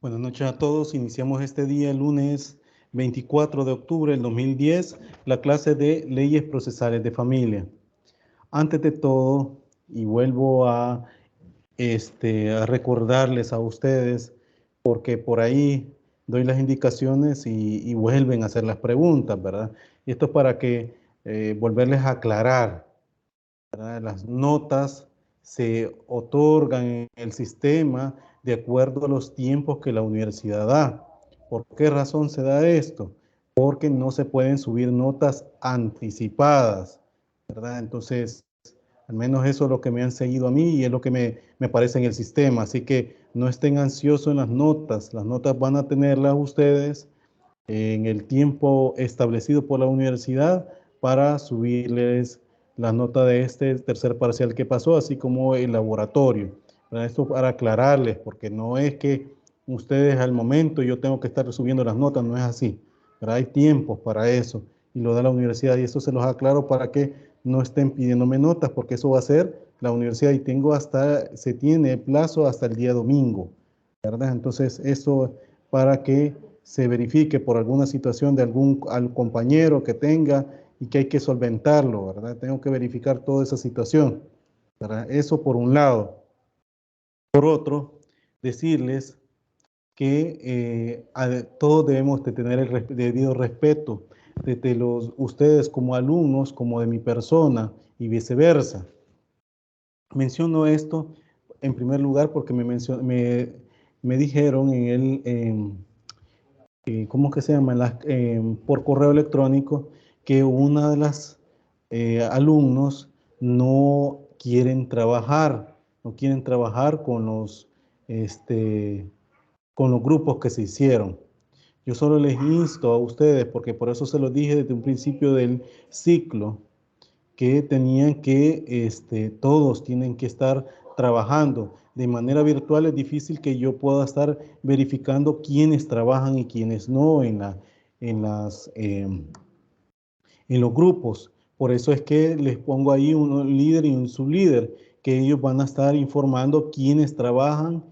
Buenas noches a todos. Iniciamos este día, el lunes 24 de octubre del 2010, la clase de Leyes Procesales de Familia. Antes de todo, y vuelvo a recordarles a ustedes, porque por ahí doy las indicaciones y vuelven a hacer las preguntas, ¿verdad? Y esto es para que volverles a aclarar, ¿verdad? Las notas se otorgan en el sistema de acuerdo a los tiempos que la universidad da. ¿Por qué razón se da esto? Porque no se pueden subir notas anticipadas, ¿verdad? Entonces, al menos eso es lo que me han seguido a mí y es lo que me aparece en el sistema. Así que no estén ansiosos en las notas van a tenerlas ustedes en el tiempo establecido por la universidad para subirles la nota de este tercer parcial que pasó, así como el laboratorio. ¿Verdad? Esto para aclararles, porque no es que ustedes al momento yo tengo que estar subiendo las notas, no es así. ¿Verdad? Hay tiempos para eso y lo da la universidad y eso se los aclaro para que no estén pidiéndome notas, porque eso va a ser la universidad y se tiene plazo hasta el día domingo, ¿verdad? Entonces, eso para que se verifique por alguna situación de al compañero que tenga y que hay que solventarlo, ¿verdad? Tengo que verificar toda esa situación, ¿verdad? Eso por un lado. Por otro, decirles que todos debemos de tener el debido respeto desde ustedes como alumnos, como de mi persona y viceversa. Menciono esto en primer lugar porque me dijeron ¿cómo que se llama? Por correo electrónico, que una de las alumnos no quieren trabajar este, con los grupos que se hicieron. Yo solo les insto a ustedes, porque por eso se lo dije desde un principio del ciclo, que todos tienen que estar trabajando. De manera virtual es difícil que yo pueda estar verificando quiénes trabajan y quiénes no en, las, en los grupos. Por eso es que les pongo ahí un líder y un sublíder, que ellos van a estar informando quiénes trabajan,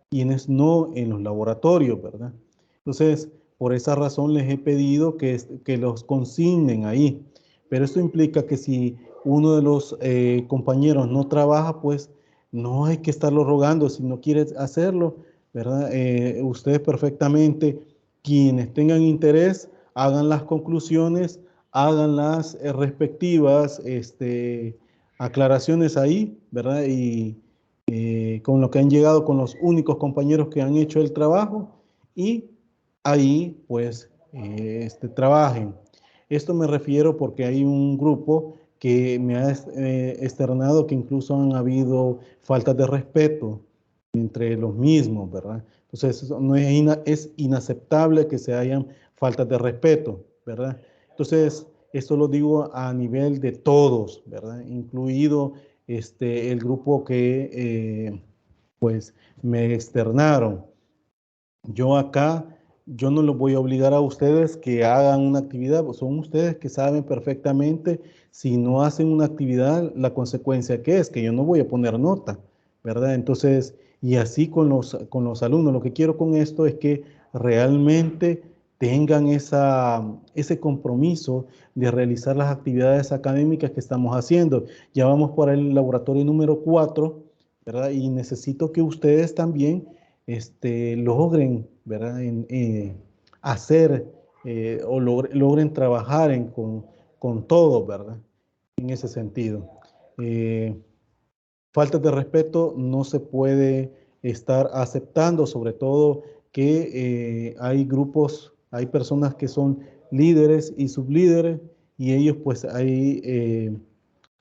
quiénes no en los laboratorios, ¿verdad? Entonces, por esa razón les he pedido que los consignen ahí. Pero esto implica que si uno de los compañeros no trabaja, pues no hay que estarlo rogando. Si no quiere hacerlo, ¿verdad? Ustedes perfectamente, quienes tengan interés, hagan las conclusiones, hagan las respectivas aclaraciones ahí, ¿verdad? Y con lo que han llegado con los únicos compañeros que han hecho el trabajo y ahí pues trabajen. Esto me refiero porque hay un grupo que me ha externado que incluso han habido faltas de respeto entre los mismos, ¿verdad? Entonces, eso no es inaceptable que se hayan faltas de respeto, ¿verdad? Entonces, esto lo digo a nivel de todos, ¿verdad? Incluido el grupo que pues me externaron. Yo acá, yo no los voy a obligar a ustedes que hagan una actividad, pues son ustedes que saben perfectamente si no hacen una actividad, la consecuencia que es, que yo no voy a poner nota, ¿verdad? Entonces, y así con los alumnos, lo que quiero con esto es que realmente tengan ese compromiso de realizar las actividades académicas que estamos haciendo. Ya vamos por el laboratorio número 4, ¿verdad? Y necesito que ustedes también logren, ¿verdad? Hacer logren trabajar con todo, ¿verdad? En ese sentido. Eh, Faltas de respeto no se puede estar aceptando, sobre todo que hay grupos, hay personas que son líderes y sublíderes y ellos pues ahí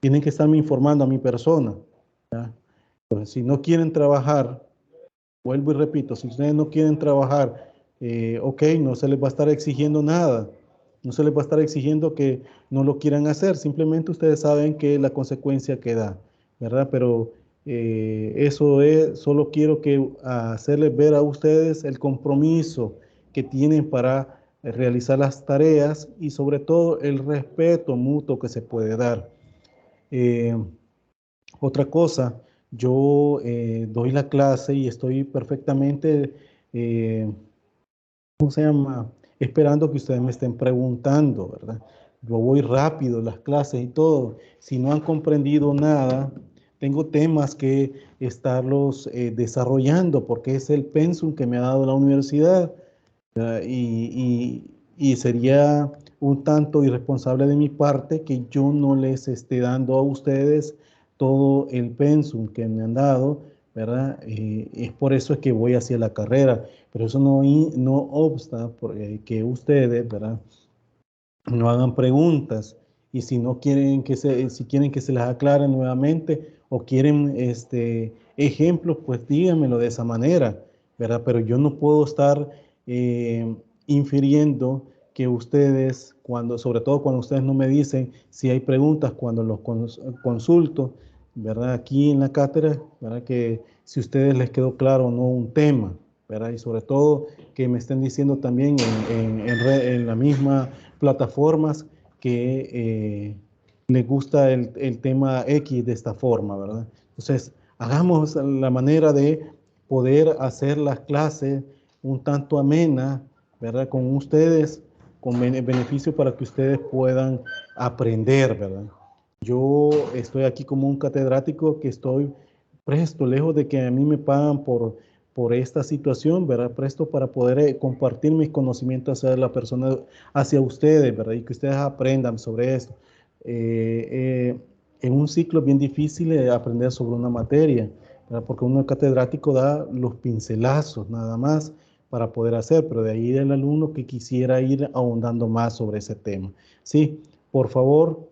tienen que estarme informando a mi persona. ¿Ya? Entonces, si no quieren trabajar, vuelvo y repito, si ustedes no quieren trabajar, ok, no se les va a estar exigiendo nada, no se les va a estar exigiendo que no lo quieran hacer, simplemente ustedes saben que la consecuencia que da, ¿verdad? Pero eso es, solo quiero hacerles ver a ustedes el compromiso que tienen para realizar las tareas y sobre todo el respeto mutuo que se puede dar. Eh, Otra cosa, yo doy la clase y estoy perfectamente, ¿cómo se llama? Esperando que ustedes me estén preguntando, ¿verdad? Yo voy rápido, las clases y todo. Si no han comprendido nada, tengo temas que estarlos desarrollando porque es el pensum que me ha dado la universidad. Y sería un tanto irresponsable de mi parte que yo no les esté dando a ustedes todo el pensum que me han dado, ¿verdad? Es por eso es que voy hacia la carrera, pero eso no obsta que ustedes, ¿verdad? No hagan preguntas y si no quieren si quieren que se las aclare nuevamente o quieren ejemplos, pues díganmelo de esa manera, ¿verdad? Pero yo no puedo estar eh, infiriendo que ustedes, sobre todo cuando ustedes no me dicen si hay preguntas cuando los consulto, ¿verdad? Aquí en la cátedra, ¿verdad? Que si a ustedes les quedó claro o no un tema, ¿verdad? Y sobre todo que me estén diciendo también en la misma plataformas que les gusta el tema X de esta forma, ¿verdad? Entonces, hagamos la manera de poder hacer las clases un tanto amena, ¿verdad? Con ustedes, con beneficio para que ustedes puedan aprender, ¿verdad? Yo estoy aquí como un catedrático que estoy presto, lejos de que a mí me pagan por esta situación, ¿verdad? Presto para poder compartir mis conocimientos hacia la persona, hacia ustedes, ¿verdad? Y que ustedes aprendan sobre esto. Eh, eh, en un ciclo es bien difícil aprender sobre una materia, ¿verdad? Porque uno catedrático da los pincelazos nada más para poder hacer, pero de ahí el alumno que quisiera ir ahondando más sobre ese tema. Sí, por favor,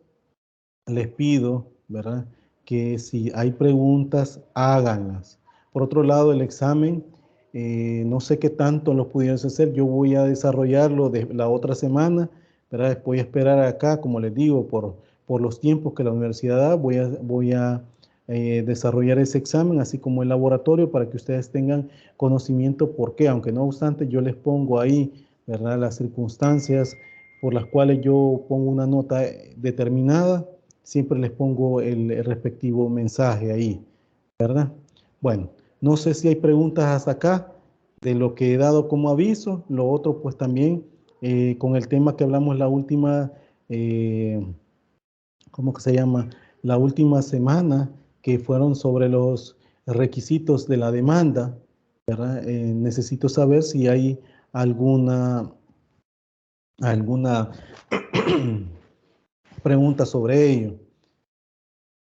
les pido, ¿verdad? Que si hay preguntas, háganlas. Por otro lado, el examen, no sé qué tanto lo pudieron hacer. Yo voy a desarrollarlo de la otra semana, ¿verdad? Voy a esperar acá, como les digo, por los tiempos que la universidad da, voy a desarrollar ese examen, así como el laboratorio, para que ustedes tengan conocimiento por qué, aunque no obstante yo les pongo ahí, ¿verdad? Las circunstancias por las cuales yo pongo una nota determinada, siempre les pongo el respectivo mensaje ahí, ¿verdad? Bueno, no sé si hay preguntas hasta acá de lo que he dado como aviso. Lo otro, pues también con el tema que hablamos la última, eh, ¿cómo que se llama? La última semana, que fueron sobre los requisitos de la demanda, ¿verdad? Necesito saber si hay alguna pregunta sobre ello.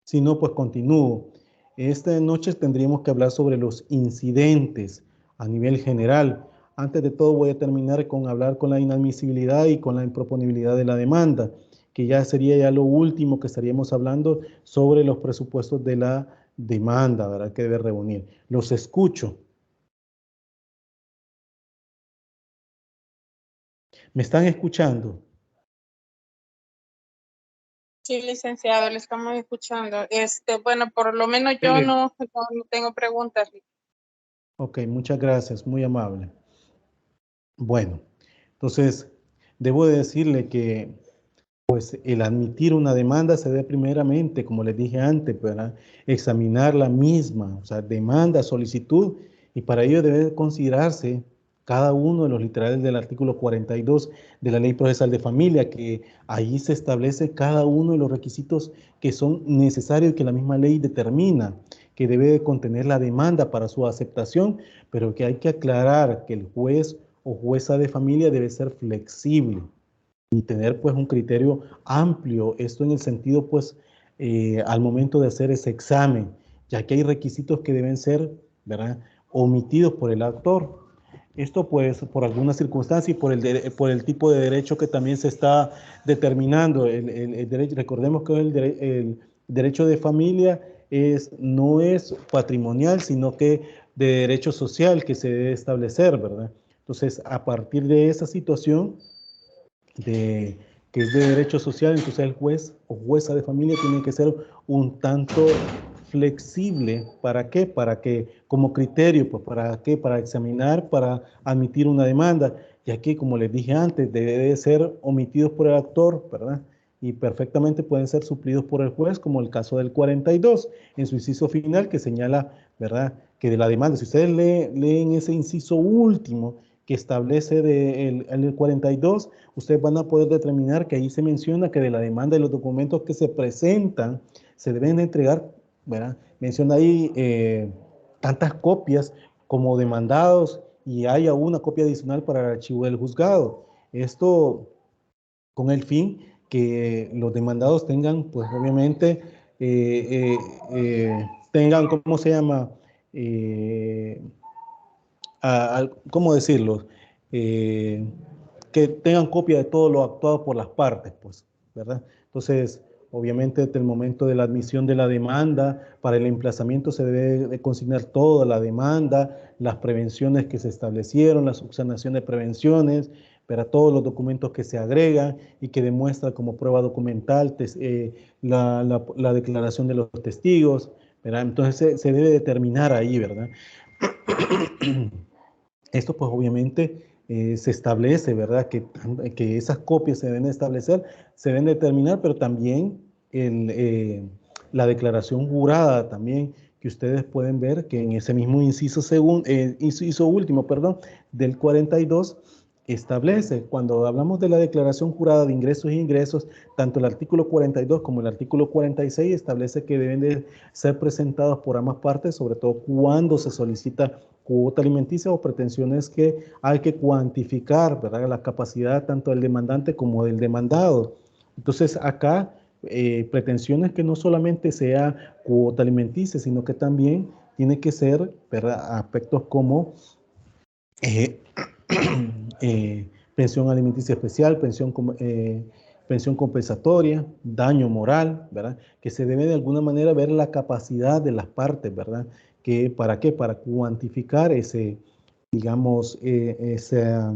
Si no, pues continúo. Esta noche tendríamos que hablar sobre los incidentes a nivel general. Antes de todo voy a terminar con hablar con la inadmisibilidad y con la improponibilidad de la demanda, que ya sería ya lo último que estaríamos hablando sobre los presupuestos de la demanda, ¿verdad? Que debe reunir. Los escucho. ¿Me están escuchando? Sí, licenciado, le estamos escuchando. Bueno, por lo menos yo Dele. no tengo preguntas. Ok, muchas gracias, muy amable. Bueno, entonces debo de decirle que pues el admitir una demanda se debe primeramente, como les dije antes, para examinar la misma, o sea, demanda, solicitud, y para ello debe considerarse cada uno de los literales del artículo 42 de la Ley Procesal de Familia, que ahí se establece cada uno de los requisitos que son necesarios y que la misma ley determina, que debe de contener la demanda para su aceptación, pero que hay que aclarar que el juez o jueza de familia debe ser flexible y tener pues un criterio amplio, esto en el sentido pues al momento de hacer ese examen, ya que hay requisitos que deben ser, ¿verdad?, omitidos por el autor. Esto pues por alguna circunstancia y por el tipo de derecho que también se está determinando. El derecho, recordemos que el derecho de familia no es patrimonial, sino que de derecho social que se debe establecer, ¿verdad? Entonces, a partir de esa situación, de, que es de derecho social, entonces el juez o jueza de familia tiene que ser un tanto flexible. ¿Para qué? Para que, como criterio, pues para qué, para examinar, para admitir una demanda, ya que, como les dije antes, debe de ser omitidos por el actor, ¿verdad? y perfectamente pueden ser suplidos por el juez, como el caso del 42, en su inciso final que señala, ¿verdad?, que de la demanda, si ustedes leen ese inciso último que establece en el 42, ustedes van a poder determinar que ahí se menciona que de la demanda y los documentos que se presentan se deben entregar, ¿verdad? Menciona ahí tantas copias como demandados y haya una copia adicional para el archivo del juzgado. Esto con el fin que los demandados tengan, pues obviamente, tengan, ¿cómo se llama? Eh, ¿Cómo decirlo? Eh, que tengan copia de todo lo actuado por las partes, pues, ¿verdad? Entonces, obviamente, desde el momento de la admisión de la demanda, para el emplazamiento se debe de consignar toda la demanda, las prevenciones que se establecieron, la subsanación de prevenciones, para todos los documentos que se agregan y que demuestra como prueba documental la declaración de los testigos, ¿verdad? Entonces se debe determinar ahí, ¿verdad? Esto pues obviamente se establece, ¿verdad? Que esas copias se deben establecer, se deben determinar, pero también la declaración jurada también, que ustedes pueden ver que en ese mismo inciso último, perdón, del 42, establece, cuando hablamos de la declaración jurada de ingresos e ingresos, tanto el artículo 42 como el artículo 46 establece que deben de ser presentados por ambas partes, sobre todo cuando se solicita cuota alimenticia o pretensiones que hay que cuantificar, ¿verdad?, la capacidad tanto del demandante como del demandado. Entonces, acá, pretensiones que no solamente sea cuota alimenticia, sino que también tiene que ser, ¿verdad?, aspectos como eh, pensión alimenticia especial, pensión compensatoria, daño moral, ¿verdad? Que se debe de alguna manera ver la capacidad de las partes, ¿verdad? ¿Para qué? Para cuantificar digamos, ese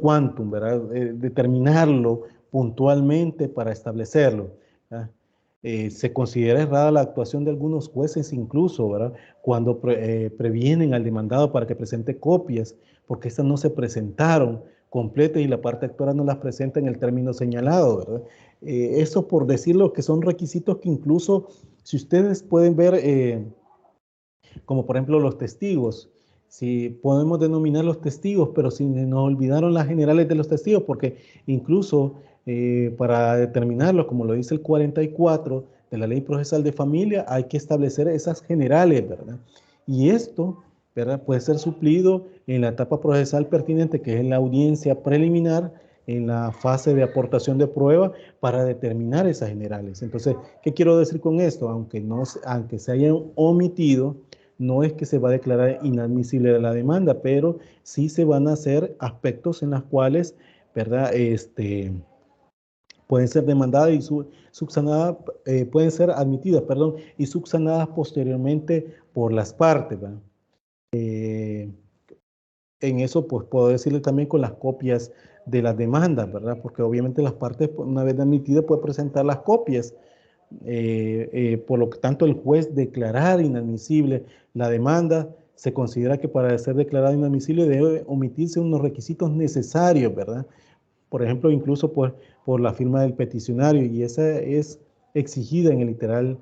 quantum, ¿verdad? Determinarlo puntualmente para establecerlo, ¿verdad? Se considera errada la actuación de algunos jueces incluso, ¿verdad?, cuando previenen al demandado para que presente copias, porque estas no se presentaron completas y la parte actora no las presenta en el término señalado, ¿verdad? Eso por decirlo que son requisitos que incluso, si ustedes pueden ver, como por ejemplo los testigos, si podemos denominar los testigos, pero si nos olvidaron las generales de los testigos, porque incluso para determinarlo, como lo dice el 44 de la Ley Procesal de Familia, hay que establecer esas generales, ¿verdad? Y esto, ¿verdad?, puede ser suplido en la etapa procesal pertinente, que es la audiencia preliminar, en la fase de aportación de prueba, para determinar esas generales. Entonces, ¿qué quiero decir con esto? Aunque se hayan omitido, no es que se va a declarar inadmisible la demanda, pero sí se van a hacer aspectos en los cuales, ¿verdad?, pueden ser demandadas y subsanadas, pueden ser admitidas, perdón, y subsanadas posteriormente por las partes, ¿verdad? En eso, pues puedo decirle también con las copias de las demandas, ¿verdad? Porque obviamente las partes, una vez admitidas, pueden presentar las copias. Por lo que tanto el juez declarar inadmisible la demanda, se considera que para ser declarado inadmisible debe omitirse unos requisitos necesarios, ¿verdad? Por ejemplo, incluso por la firma del peticionario, y esa es exigida en el literal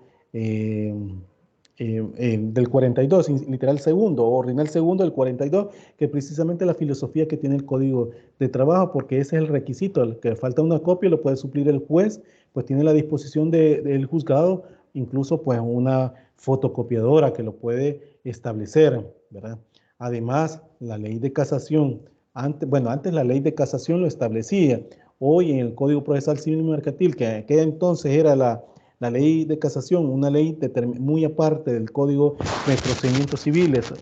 del 42, literal segundo, o ordinal segundo del 42, que precisamente la filosofía que tiene el Código de Trabajo, porque ese es el requisito, el que falta una copia lo puede suplir el juez, pues tiene la disposición del juzgado, incluso pues una fotocopiadora que lo puede establecer, ¿verdad? Además, la ley de casación, antes la ley de casación lo establecía, hoy en el Código Procesal Civil y Mercantil, que entonces era la ley de casación, una ley muy aparte del Código de Procedimientos Civiles,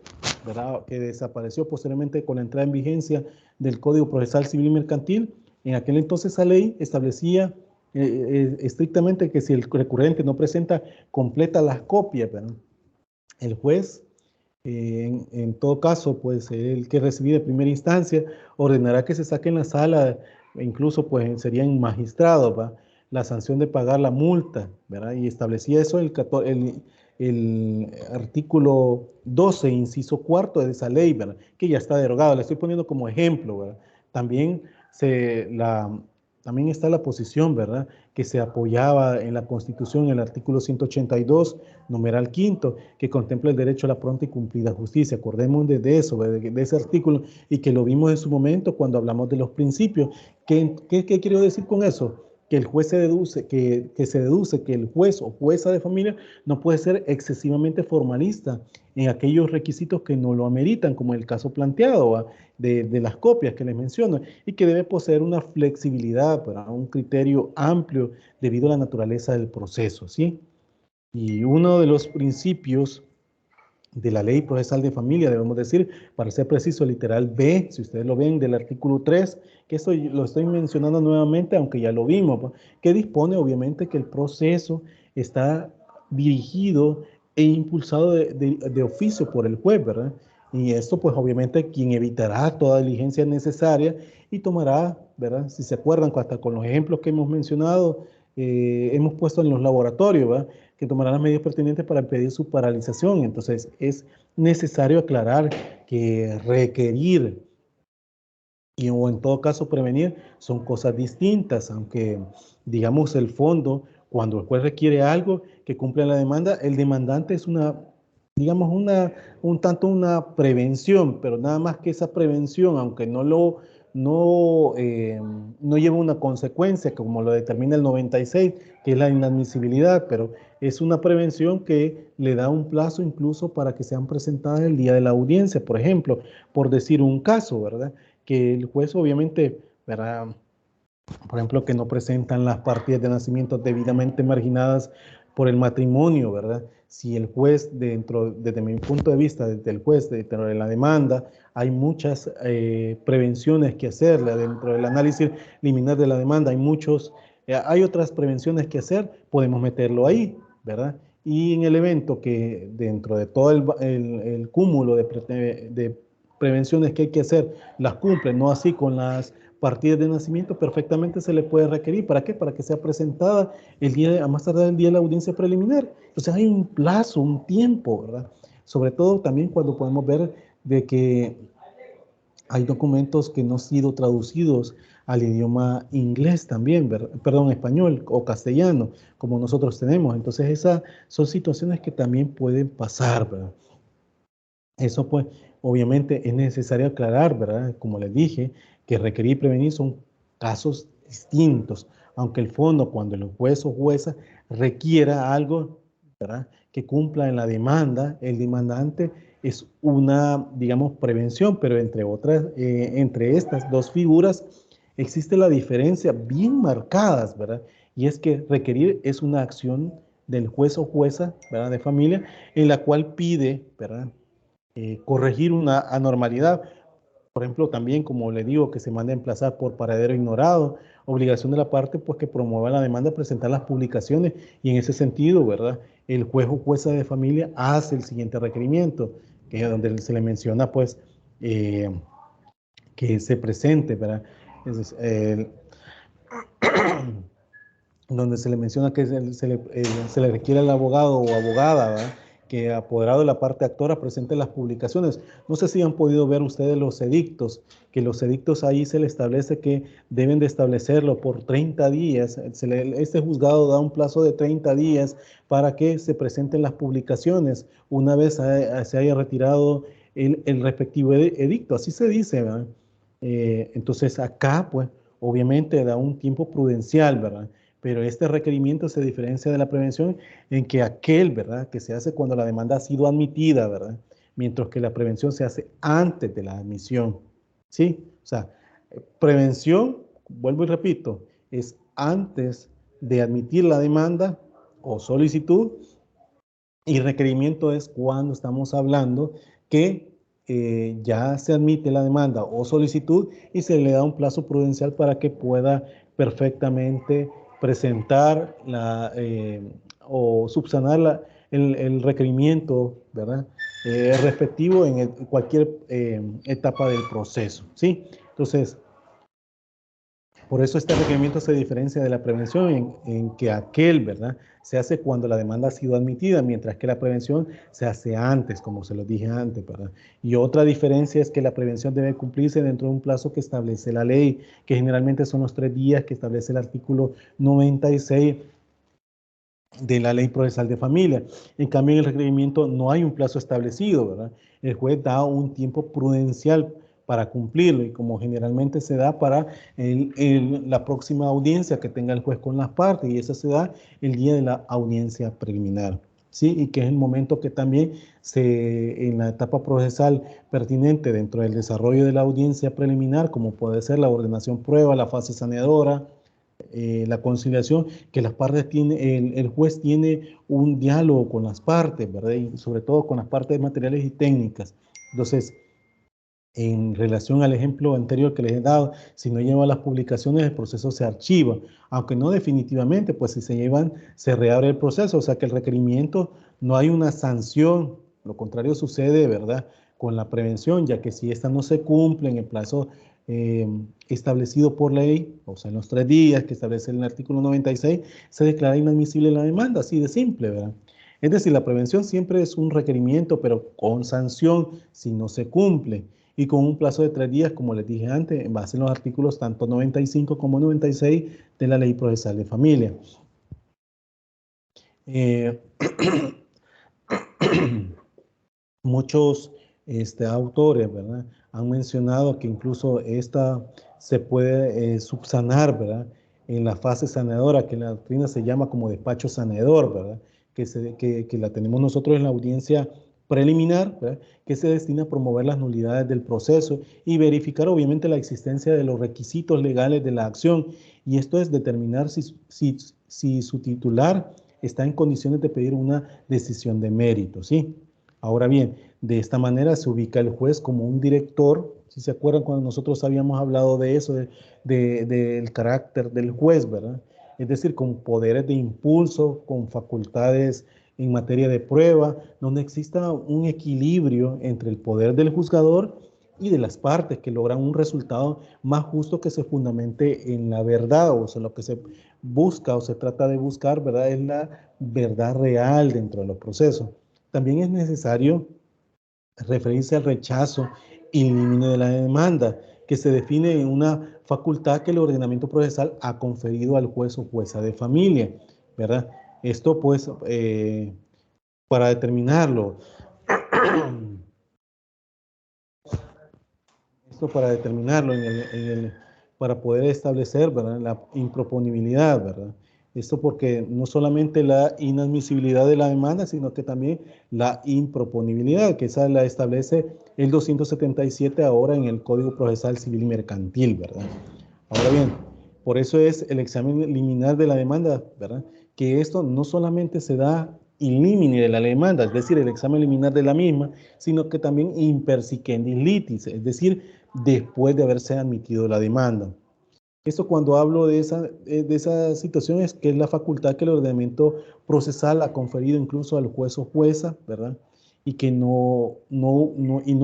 ¿verdad?, que desapareció posteriormente con la entrada en vigencia del Código Procesal Civil y Mercantil. En aquel entonces esa ley establecía estrictamente que si el recurrente no presenta completa las copias, ¿verdad?, el juez, en todo caso, pues el que recibí de primera instancia ordenará que se saque en la sala, incluso pues serían magistrados, ¿va?, la sanción de pagar la multa, ¿verdad? Y establecía eso el artículo 12, inciso cuarto de esa ley, ¿verdad?, que ya está derogado. Le estoy poniendo como ejemplo, ¿verdad? También también está la posición, ¿verdad?, que se apoyaba en la Constitución, en el artículo 182, numeral quinto, que contempla el derecho a la pronta y cumplida justicia. Acordemos de eso, de ese artículo, y que lo vimos en su momento cuando hablamos de los principios. ¿Qué quiero decir con eso? Que el juez se deduce, que se deduce que el juez o jueza de familia no puede ser excesivamente formalista en aquellos requisitos que no lo ameritan, como el caso planteado de las copias que les menciono, y que debe poseer una flexibilidad para un criterio amplio debido a la naturaleza del proceso, ¿sí? Y uno de los principios de la ley procesal de familia, debemos decir, para ser preciso, literal B, si ustedes lo ven, del artículo 3, que esto lo estoy mencionando nuevamente, aunque ya lo vimos, que dispone obviamente que el proceso está dirigido e impulsado de oficio por el juez, ¿verdad? Y esto pues obviamente quien evitará toda diligencia necesaria y tomará, ¿verdad? Si se acuerdan, hasta con los ejemplos que hemos mencionado, hemos puesto en los laboratorios, ¿verdad?, que tomará las medidas pertinentes para impedir su paralización. Entonces, es necesario aclarar que requerir o en todo caso prevenir son cosas distintas, aunque digamos el fondo, cuando el juez requiere algo que cumpla la demanda, el demandante es digamos un tanto una prevención, pero nada más que esa prevención, aunque no lleva una consecuencia como lo determina el 96, que es la inadmisibilidad, pero es una prevención que le da un plazo incluso para que sean presentadas el día de la audiencia, por ejemplo, por decir un caso, ¿verdad?, que el juez obviamente, ¿verdad?, por ejemplo, que no presentan las partidas de nacimiento debidamente marginadas por el matrimonio, ¿verdad? Si el juez, desde mi punto de vista, desde el juez dentro de la demanda, hay muchas prevenciones que hacer, dentro del análisis liminar de la demanda, hay otras prevenciones que hacer, podemos meterlo ahí, ¿verdad? Y en el evento que dentro de todo el cúmulo de prevenciones que hay que hacer, las cumplen, no así con las partidas de nacimiento, perfectamente se le puede requerir. ¿Para qué? Para que sea presentada a más tardar el día de la audiencia preliminar. Entonces hay un plazo, un tiempo, ¿verdad? Sobre todo también cuando podemos ver de que hay documentos que no han sido traducidos al idioma inglés también, perdón, español o castellano, como nosotros tenemos. Entonces esas son situaciones que también pueden pasar, ¿verdad? Eso pues obviamente es necesario aclarar, ¿verdad? Como les dije, que requerir y prevenir son casos distintos, aunque el fondo, cuando el juez o jueza requiera algo, ¿verdad?, que cumpla en la demanda, el demandante es una, digamos, prevención, pero entre estas dos figuras existe la diferencia bien marcadas, ¿verdad? Y es que requerir es una acción del juez o jueza, ¿verdad?, de familia, en la cual pide, ¿verdad?, corregir una anormalidad. Por ejemplo, también, como le digo, que se manda a emplazar por paradero ignorado, obligación de la parte, pues, que promueva la demanda, presentar las publicaciones, y en ese sentido, ¿verdad?, el juez o jueza de familia hace el siguiente requerimiento, que es donde se le menciona, pues, que se presente, ¿verdad?, donde se le menciona que se le requiere al abogado o abogada, ¿verdad?, que apoderado de la parte actora presente las publicaciones. No sé si han podido ver ustedes los edictos, que los edictos ahí se le establece que deben de establecerlo por 30 días. Este juzgado da un plazo de 30 días para que se presenten las publicaciones una vez se haya retirado el respectivo edicto. Así se dice, ¿verdad? Entonces acá, pues, obviamente da un tiempo prudencial, ¿verdad? Pero este requerimiento se diferencia de la prevención en que ¿verdad?, que se hace cuando la demanda ha sido admitida, ¿verdad?, mientras que la prevención se hace antes de la admisión, ¿sí? O sea, prevención, vuelvo y repito, es antes de admitir la demanda o solicitud, y requerimiento es cuando estamos hablando que ya se admite la demanda o solicitud y se le da un plazo prudencial para que pueda perfectamente presentar o subsanar el requerimiento, ¿verdad?, respectivo en cualquier etapa del proceso, ¿sí? Entonces, Por eso este requerimiento se diferencia de la prevención en que aquel, ¿verdad?, se hace cuando la demanda ha sido admitida, mientras que la prevención se hace antes, como se lo dije antes, ¿verdad? Y otra diferencia es que la prevención debe cumplirse dentro de un plazo que establece la ley, que generalmente son los 3 días que establece el artículo 96 de la Ley Procesal de Familia. En cambio, en el requerimiento no hay un plazo establecido, ¿verdad? El juez da un tiempo prudencial para cumplirlo y como generalmente se da para la próxima audiencia que tenga el juez con las partes, y esa se da el día de la audiencia preliminar, ¿sí? Y que es el momento que también en la etapa procesal pertinente dentro del desarrollo de la audiencia preliminar, como puede ser la ordenación prueba, la fase saneadora, la conciliación, que las partes el juez tiene un diálogo con las partes, ¿verdad? Y sobre todo con las partes materiales y técnicas. Entonces, en relación al ejemplo anterior que les he dado, si no lleva las publicaciones, el proceso se archiva, aunque no definitivamente, pues si se llevan, se reabre el proceso, o sea que el requerimiento no hay una sanción, lo contrario sucede, ¿verdad?, con la prevención, ya que si esta no se cumple en el plazo establecido por ley, o sea, en los 3 días que establece el artículo 96, se declara inadmisible la demanda, así de simple, ¿verdad? Es decir, la prevención siempre es un requerimiento, pero con sanción si no se cumple y con un plazo de 3 días, como les dije antes, en base a los artículos tanto 95 como 96 de la Ley Procesal de Familia. Muchos autores, ¿verdad?, han mencionado que incluso esta se puede subsanar, ¿verdad?, en la fase sanadora, que en la doctrina se llama como despacho sanador, ¿verdad?, que la tenemos nosotros en la audiencia preliminar, ¿verdad?, que se destina a promover las nulidades del proceso y verificar obviamente la existencia de los requisitos legales de la acción, y esto es determinar si su titular está en condiciones de pedir una decisión de mérito, ¿sí? Ahora bien, de esta manera se ubica el juez como un director. Si se acuerdan cuando nosotros habíamos hablado de eso, del carácter del juez, ¿verdad? Es decir, con poderes de impulso, con facultades en materia de prueba, donde exista un equilibrio entre el poder del juzgador y de las partes que logran un resultado más justo que se fundamente en la verdad, o sea, lo que se busca o se trata de buscar, ¿verdad?, es la verdad real dentro de los procesos. También es necesario referirse al rechazo in limine de la demanda, que se define en una facultad que el ordenamiento procesal ha conferido al juez o jueza de familia, ¿verdad? Esto pues, para determinarlo, para poder establecer, ¿verdad?, la improponibilidad, ¿verdad? Esto porque no solamente la inadmisibilidad de la demanda, sino que también la improponibilidad, que esa la establece el 277 ahora en el Código Procesal Civil y Mercantil, ¿verdad? Ahora bien, por eso es el examen liminar de la demanda, ¿verdad?, que esto no solamente se da in limine de la demanda, es decir, el examen liminar de la misma, sino que también in persicendis litis, es decir, después de haberse admitido la demanda. Esto cuando hablo de esa situación es que es la facultad que el ordenamiento procesal ha conferido incluso al juez o jueza, ¿verdad? Y que no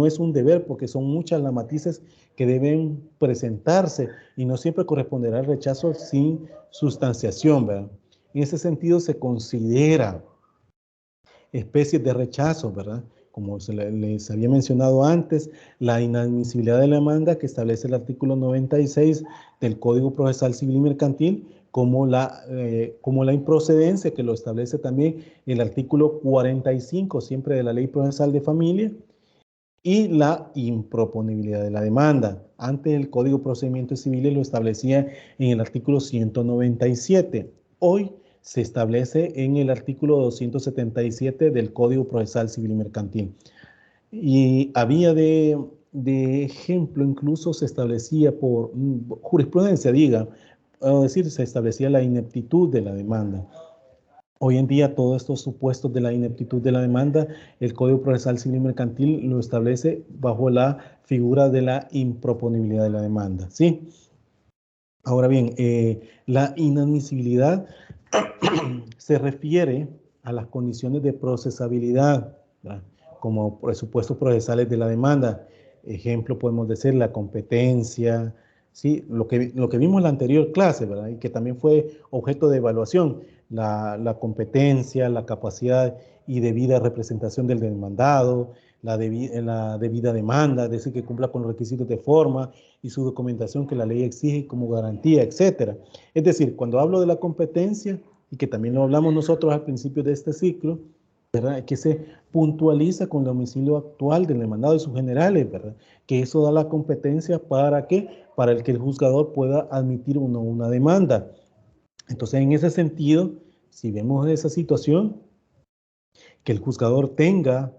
es un deber, porque son muchas las matices que deben presentarse y no siempre corresponderá al rechazo sin sustanciación, ¿verdad? En ese sentido se considera especies de rechazo, ¿verdad? Como les había mencionado antes, la inadmisibilidad de la demanda que establece el artículo 96 del Código Procesal Civil y Mercantil, como la improcedencia, que lo establece también el artículo 45, siempre de la Ley Procesal de Familia, y la improponibilidad de la demanda. Antes el Código de Procedimientos Civiles lo establecía en el artículo 197. Hoy se establece en el artículo 277 del Código Procesal Civil y Mercantil. Y había de ejemplo, incluso se establecía por jurisprudencia, es decir, se establecía la ineptitud de la demanda. Hoy en día, todos estos supuestos de la ineptitud de la demanda, el Código Procesal Civil y Mercantil lo establece bajo la figura de la improponibilidad de la demanda, ¿sí? Ahora bien, la inadmisibilidad se refiere a las condiciones de procesabilidad, ¿verdad?, como presupuestos procesales de la demanda. Ejemplo, podemos decir la competencia, ¿sí? Lo que vimos en la anterior clase, ¿verdad? Y que también fue objeto de evaluación, la competencia, la capacidad y debida representación del demandado, la debida demanda, es decir, que cumpla con los requisitos de forma y su documentación que la ley exige como garantía, etcétera. Es decir, cuando hablo de la competencia, y que también lo hablamos nosotros al principio de este ciclo, ¿verdad? Que se puntualiza con el domicilio actual del demandado y sus generales, ¿verdad? Que eso da la competencia para que, para el que el juzgador pueda admitir una demanda. Entonces, en ese sentido, si vemos esa situación, que el juzgador tenga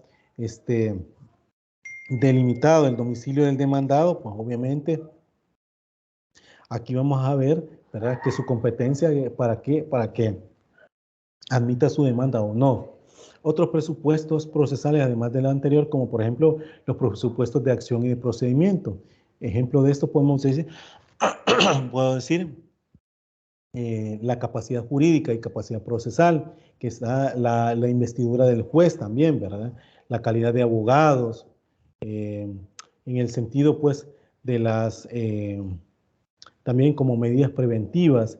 delimitado el domicilio del demandado, pues obviamente aquí vamos a ver, ¿verdad? Que su competencia, ¿para qué? Para que admita su demanda o no. Otros presupuestos procesales, además del anterior, como por ejemplo los presupuestos de acción y de procedimiento. Ejemplo de esto podemos decir, puedo decir, la capacidad jurídica y capacidad procesal, que está la investidura del juez también, ¿verdad? La calidad de abogados, en el sentido, pues, de las, también como medidas preventivas,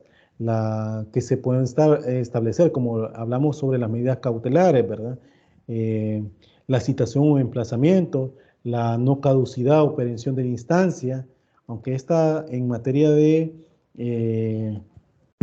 que se pueden establecer, como hablamos sobre las medidas cautelares, ¿verdad? Eh, la citación o emplazamiento, la no caducidad o perención de la instancia, aunque esta en materia de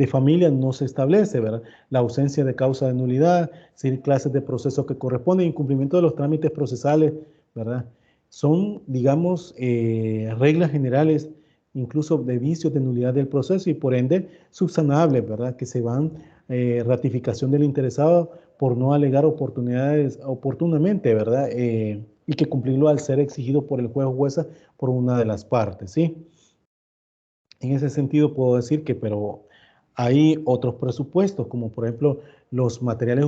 familia no se establece, ¿verdad? La ausencia de causa de nulidad, sin clases de procesos que corresponden, incumplimiento de los trámites procesales, ¿verdad? Son, digamos, reglas generales, incluso de vicios de nulidad del proceso y por ende subsanables, ¿verdad? Que se van ratificación del interesado por no alegar oportunidades oportunamente, ¿verdad? Y que cumplirlo al ser exigido por el juez o jueza por una de las partes, ¿sí? En ese sentido puedo decir que, pero hay otros presupuestos, como por ejemplo los materiales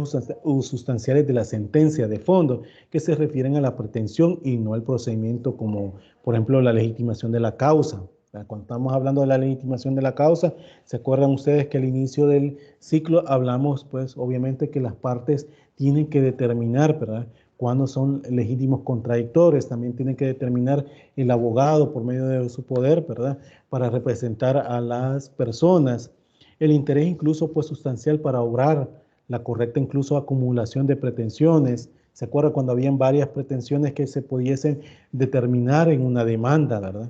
sustanciales de la sentencia de fondo, que se refieren a la pretensión y no al procedimiento, como por ejemplo la legitimación de la causa. Cuando estamos hablando de la legitimación de la causa, ¿se acuerdan ustedes que al inicio del ciclo hablamos, pues obviamente que las partes tienen que determinar, ¿verdad? Cuándo son legítimos contradictores, también tienen que determinar el abogado por medio de su poder, ¿verdad? Para representar a las personas. El interés incluso pues sustancial para obrar, la correcta incluso acumulación de pretensiones. ¿Se acuerda cuando habían varias pretensiones que se pudiesen determinar en una demanda, verdad?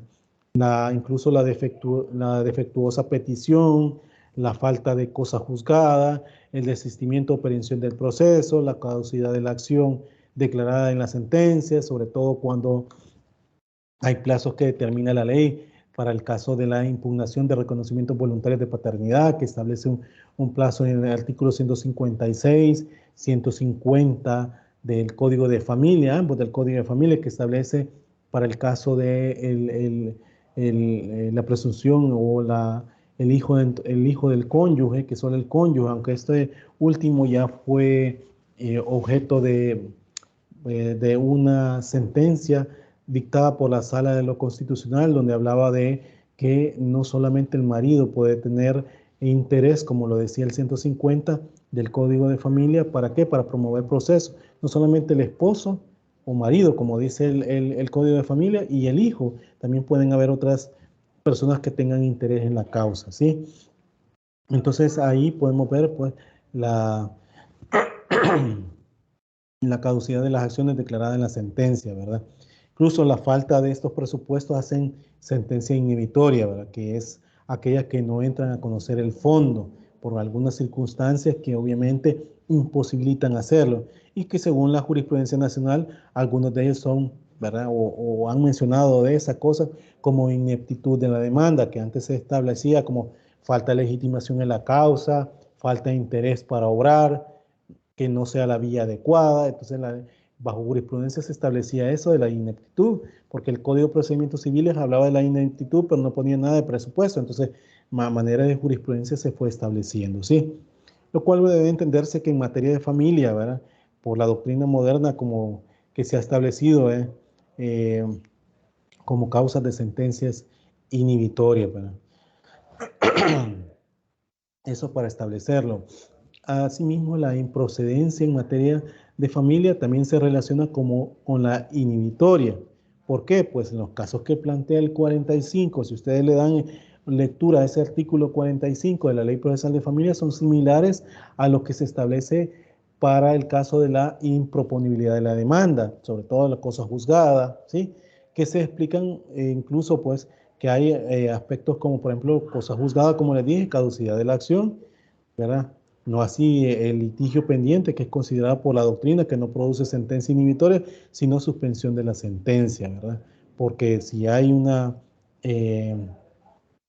Incluso la defectuosa petición, la falta de cosa juzgada, el desistimiento o perención del proceso, la caducidad de la acción declarada en la sentencia, sobre todo cuando hay plazos que determina la ley para el caso de la impugnación de reconocimientos voluntarios de paternidad, que establece un plazo en el artículo 156, 150 del Código de Familia, ambos del Código de Familia, que establece para el caso de la presunción o el hijo del cónyuge, que solo el cónyuge, aunque este último ya fue objeto de una sentencia dictada por la Sala de lo Constitucional, donde hablaba de que no solamente el marido puede tener interés, como lo decía el 150 del Código de Familia, ¿para qué? Para promover procesos. No solamente el esposo o marido, como dice el Código de Familia, y el hijo. También pueden haber otras personas que tengan interés en la causa, ¿sí? Entonces ahí podemos ver pues la la caducidad de las acciones declaradas en la sentencia, ¿verdad? Incluso la falta de estos presupuestos hacen sentencia inhibitoria, ¿verdad? Que es aquellas que no entran a conocer el fondo por algunas circunstancias que obviamente imposibilitan hacerlo y que según la jurisprudencia nacional, algunos de ellos son, ¿verdad? O han mencionado de esa cosa como ineptitud de la demanda, que antes se establecía como falta de legitimación en la causa, falta de interés para obrar, que no sea la vía adecuada. Entonces, bajo jurisprudencia se establecía eso de la ineptitud, porque el Código de Procedimientos Civiles hablaba de la ineptitud, pero no ponía nada de presupuesto. Entonces, manera de jurisprudencia se fue estableciendo, ¿sí? Lo cual debe entenderse que en materia de familia, ¿verdad? Por la doctrina moderna como que se ha establecido, eh, como causas de sentencias inhibitorias, ¿verdad? Eso para establecerlo. Asimismo, la improcedencia en materia de familia también se relaciona como con la inhibitoria. ¿Por qué? Pues en los casos que plantea el 45, si ustedes le dan lectura a ese artículo 45 de la Ley Procesal de Familia, son similares a lo que se establece para el caso de la improponibilidad de la demanda, sobre todo la cosa juzgada, ¿sí? Que se explican incluso, pues, que hay aspectos como, por ejemplo, cosa juzgada, como les dije, caducidad de la acción, ¿verdad? No así el litigio pendiente, que es considerado por la doctrina que no produce sentencia inhibitoria, sino suspensión de la sentencia, ¿verdad? Porque si hay eh,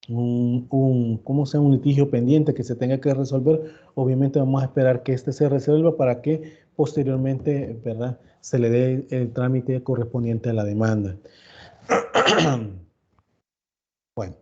¿cómo sea? Un litigio pendiente que se tenga que resolver, obviamente vamos a esperar que este se resuelva para que posteriormente, ¿verdad?, se le dé el trámite correspondiente a la demanda. Bueno.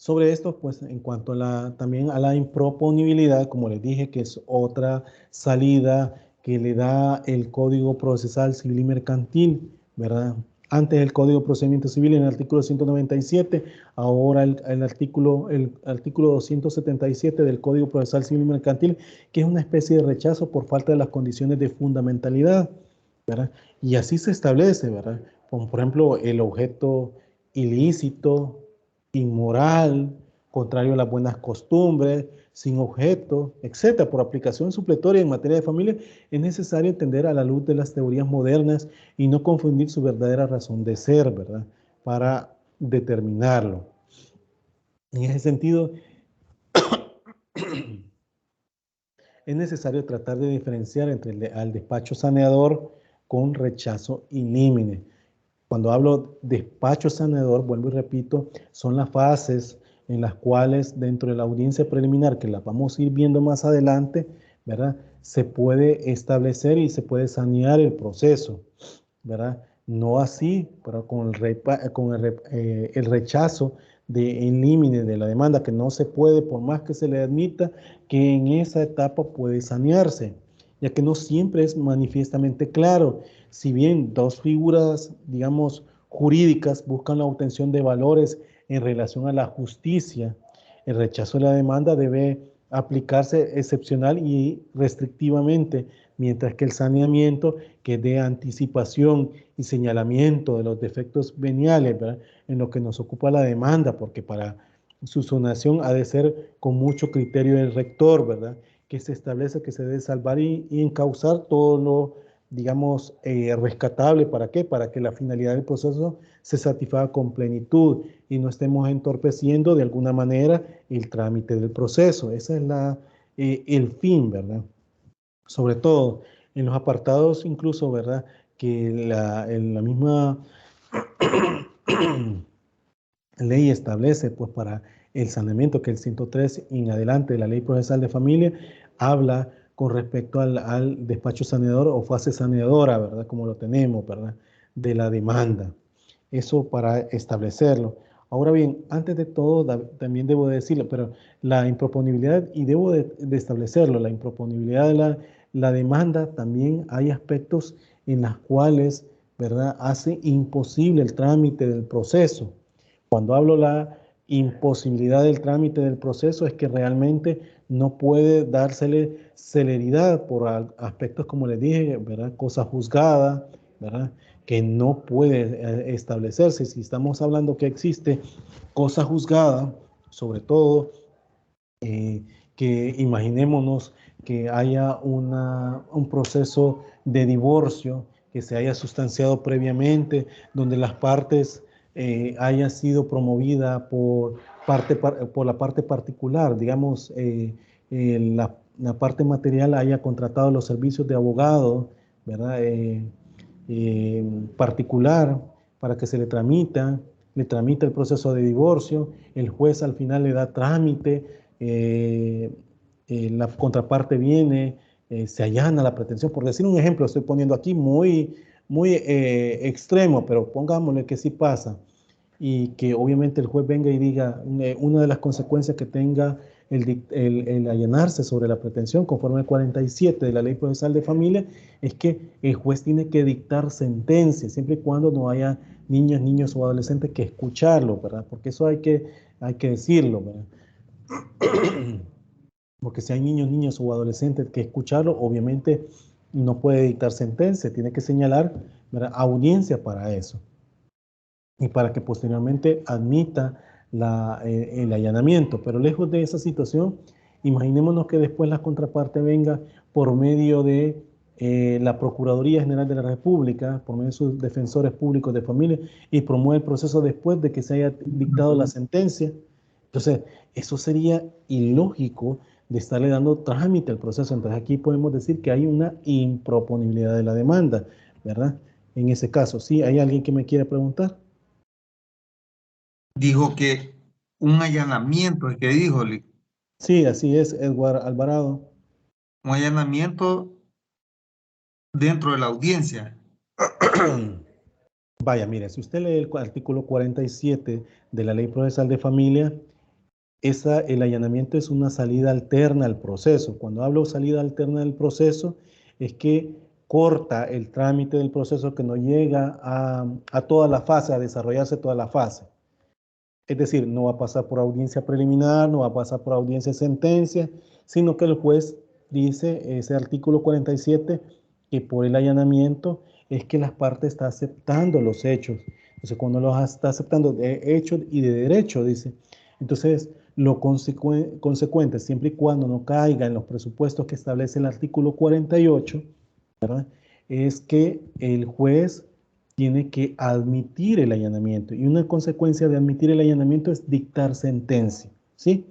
Sobre esto, pues en cuanto también a la improponibilidad, como les dije, que es otra salida que le da el Código Procesal Civil y Mercantil, ¿verdad? Antes el Código de Procedimiento Civil en el artículo 197, ahora el artículo 277 del Código Procesal Civil y Mercantil, que es una especie de rechazo por falta de las condiciones de fundamentalidad, ¿verdad? Y así se establece, ¿verdad? Como por ejemplo el objeto ilícito, inmoral, contrario a las buenas costumbres, sin objeto, etcétera. Por aplicación supletoria en materia de familia, es necesario entender a la luz de las teorías modernas y no confundir su verdadera razón de ser, ¿verdad?, para determinarlo. En ese sentido, es necesario tratar de diferenciar entre al despacho saneador con rechazo in limine. Cuando hablo despacho saneador, vuelvo y repito, son las fases en las cuales dentro de la audiencia preliminar, que la vamos a ir viendo más adelante, ¿verdad?, se puede establecer y se puede sanear el proceso, ¿verdad? No así, pero con el rechazo de en límite de la demanda, que no se puede, por más que se le admita, que en esa etapa puede sanearse, ya que no siempre es manifiestamente claro. Si bien dos figuras, digamos, jurídicas buscan la obtención de valores en relación a la justicia, el rechazo de la demanda debe aplicarse excepcional y restrictivamente, mientras que el saneamiento, que es de anticipación y señalamiento de los defectos veniales, ¿verdad?, en lo que nos ocupa la demanda, porque para su sanación ha de ser con mucho criterio del rector, ¿verdad?, que se establece que se debe salvar y encauzar todo lo, digamos, rescatable. ¿Para qué? Para que la finalidad del proceso se satisfaga con plenitud y no estemos entorpeciendo de alguna manera el trámite del proceso. Ese es el fin, ¿verdad? Sobre todo en los apartados incluso, ¿verdad?, que en la misma ley establece, pues para el saneamiento, que el 103 en adelante de la Ley Procesal de Familia, habla con respecto al despacho saneador o fase saneadora, ¿verdad?, como lo tenemos, ¿verdad?, de la demanda. Eso para establecerlo. Ahora bien, antes de todo, también debo decirlo, pero la improponibilidad, y debo de establecerlo, la improponibilidad de la demanda, también hay aspectos en los cuales, ¿verdad?, hace imposible el trámite del proceso. Cuando hablo la imposibilidad del trámite del proceso, es que realmente no puede dársele celeridad por aspectos, como les dije, ¿verdad?, cosa juzgada, ¿verdad?, que no puede establecerse. Si estamos hablando que existe cosa juzgada, sobre todo, que imaginémonos que haya un proceso de divorcio que se haya sustanciado previamente, donde las partes haya sido promovida por la parte particular, digamos, la parte material haya contratado los servicios de abogado, ¿verdad?, particular, para que se le tramita el proceso de divorcio, el juez al final le da trámite, la contraparte viene, se allana la pretensión. Por decir un ejemplo, estoy poniendo aquí muy extremo, pero pongámosle que sí pasa, y que obviamente el juez venga y diga una de las consecuencias que tenga el allanarse sobre la pretensión conforme al 47 de la Ley Procesal de Familia es que el juez tiene que dictar sentencia, siempre y cuando no haya niños o adolescentes que escucharlo, ¿verdad? Porque eso hay que decirlo, ¿verdad? Porque si hay niños o adolescentes que escucharlo, obviamente no puede dictar sentencia, tiene que señalar, ¿verdad?, audiencia para eso. y para que posteriormente admita el allanamiento. Pero lejos de esa situación, imaginémonos que después la contraparte venga por medio de la Procuraduría General de la República, por medio de sus defensores públicos de familia, y promueve el proceso después de que se haya dictado la sentencia. Entonces, eso sería ilógico de estarle dando trámite al proceso. Entonces, aquí podemos decir que hay una improponibilidad de la demanda, ¿verdad? En ese caso, ¿sí? ¿Hay alguien que me quiera preguntar? Dijo que un allanamiento, es que dijo, Sí, así es, Edward Alvarado. un allanamiento dentro de la audiencia. Vaya, mire, si usted lee el artículo 47 de la Ley Procesal de Familia, el allanamiento es una salida alterna al proceso. Cuando hablo salida alterna del proceso, es que corta el trámite del proceso, que no llega a toda la fase, a desarrollarse toda la fase. Es decir, no va a pasar por audiencia preliminar, no va a pasar por audiencia de sentencia, sino que el juez dice, ese artículo 47, que por el allanamiento es que las partes están aceptando los hechos. Entonces, cuando los está aceptando de hecho y de derecho, dice, entonces lo consecuente, siempre y cuando no caiga en los presupuestos que establece el artículo 48, ¿verdad? Es que el juez tiene que admitir el allanamiento, y una consecuencia de admitir el allanamiento es dictar sentencia, ¿sí?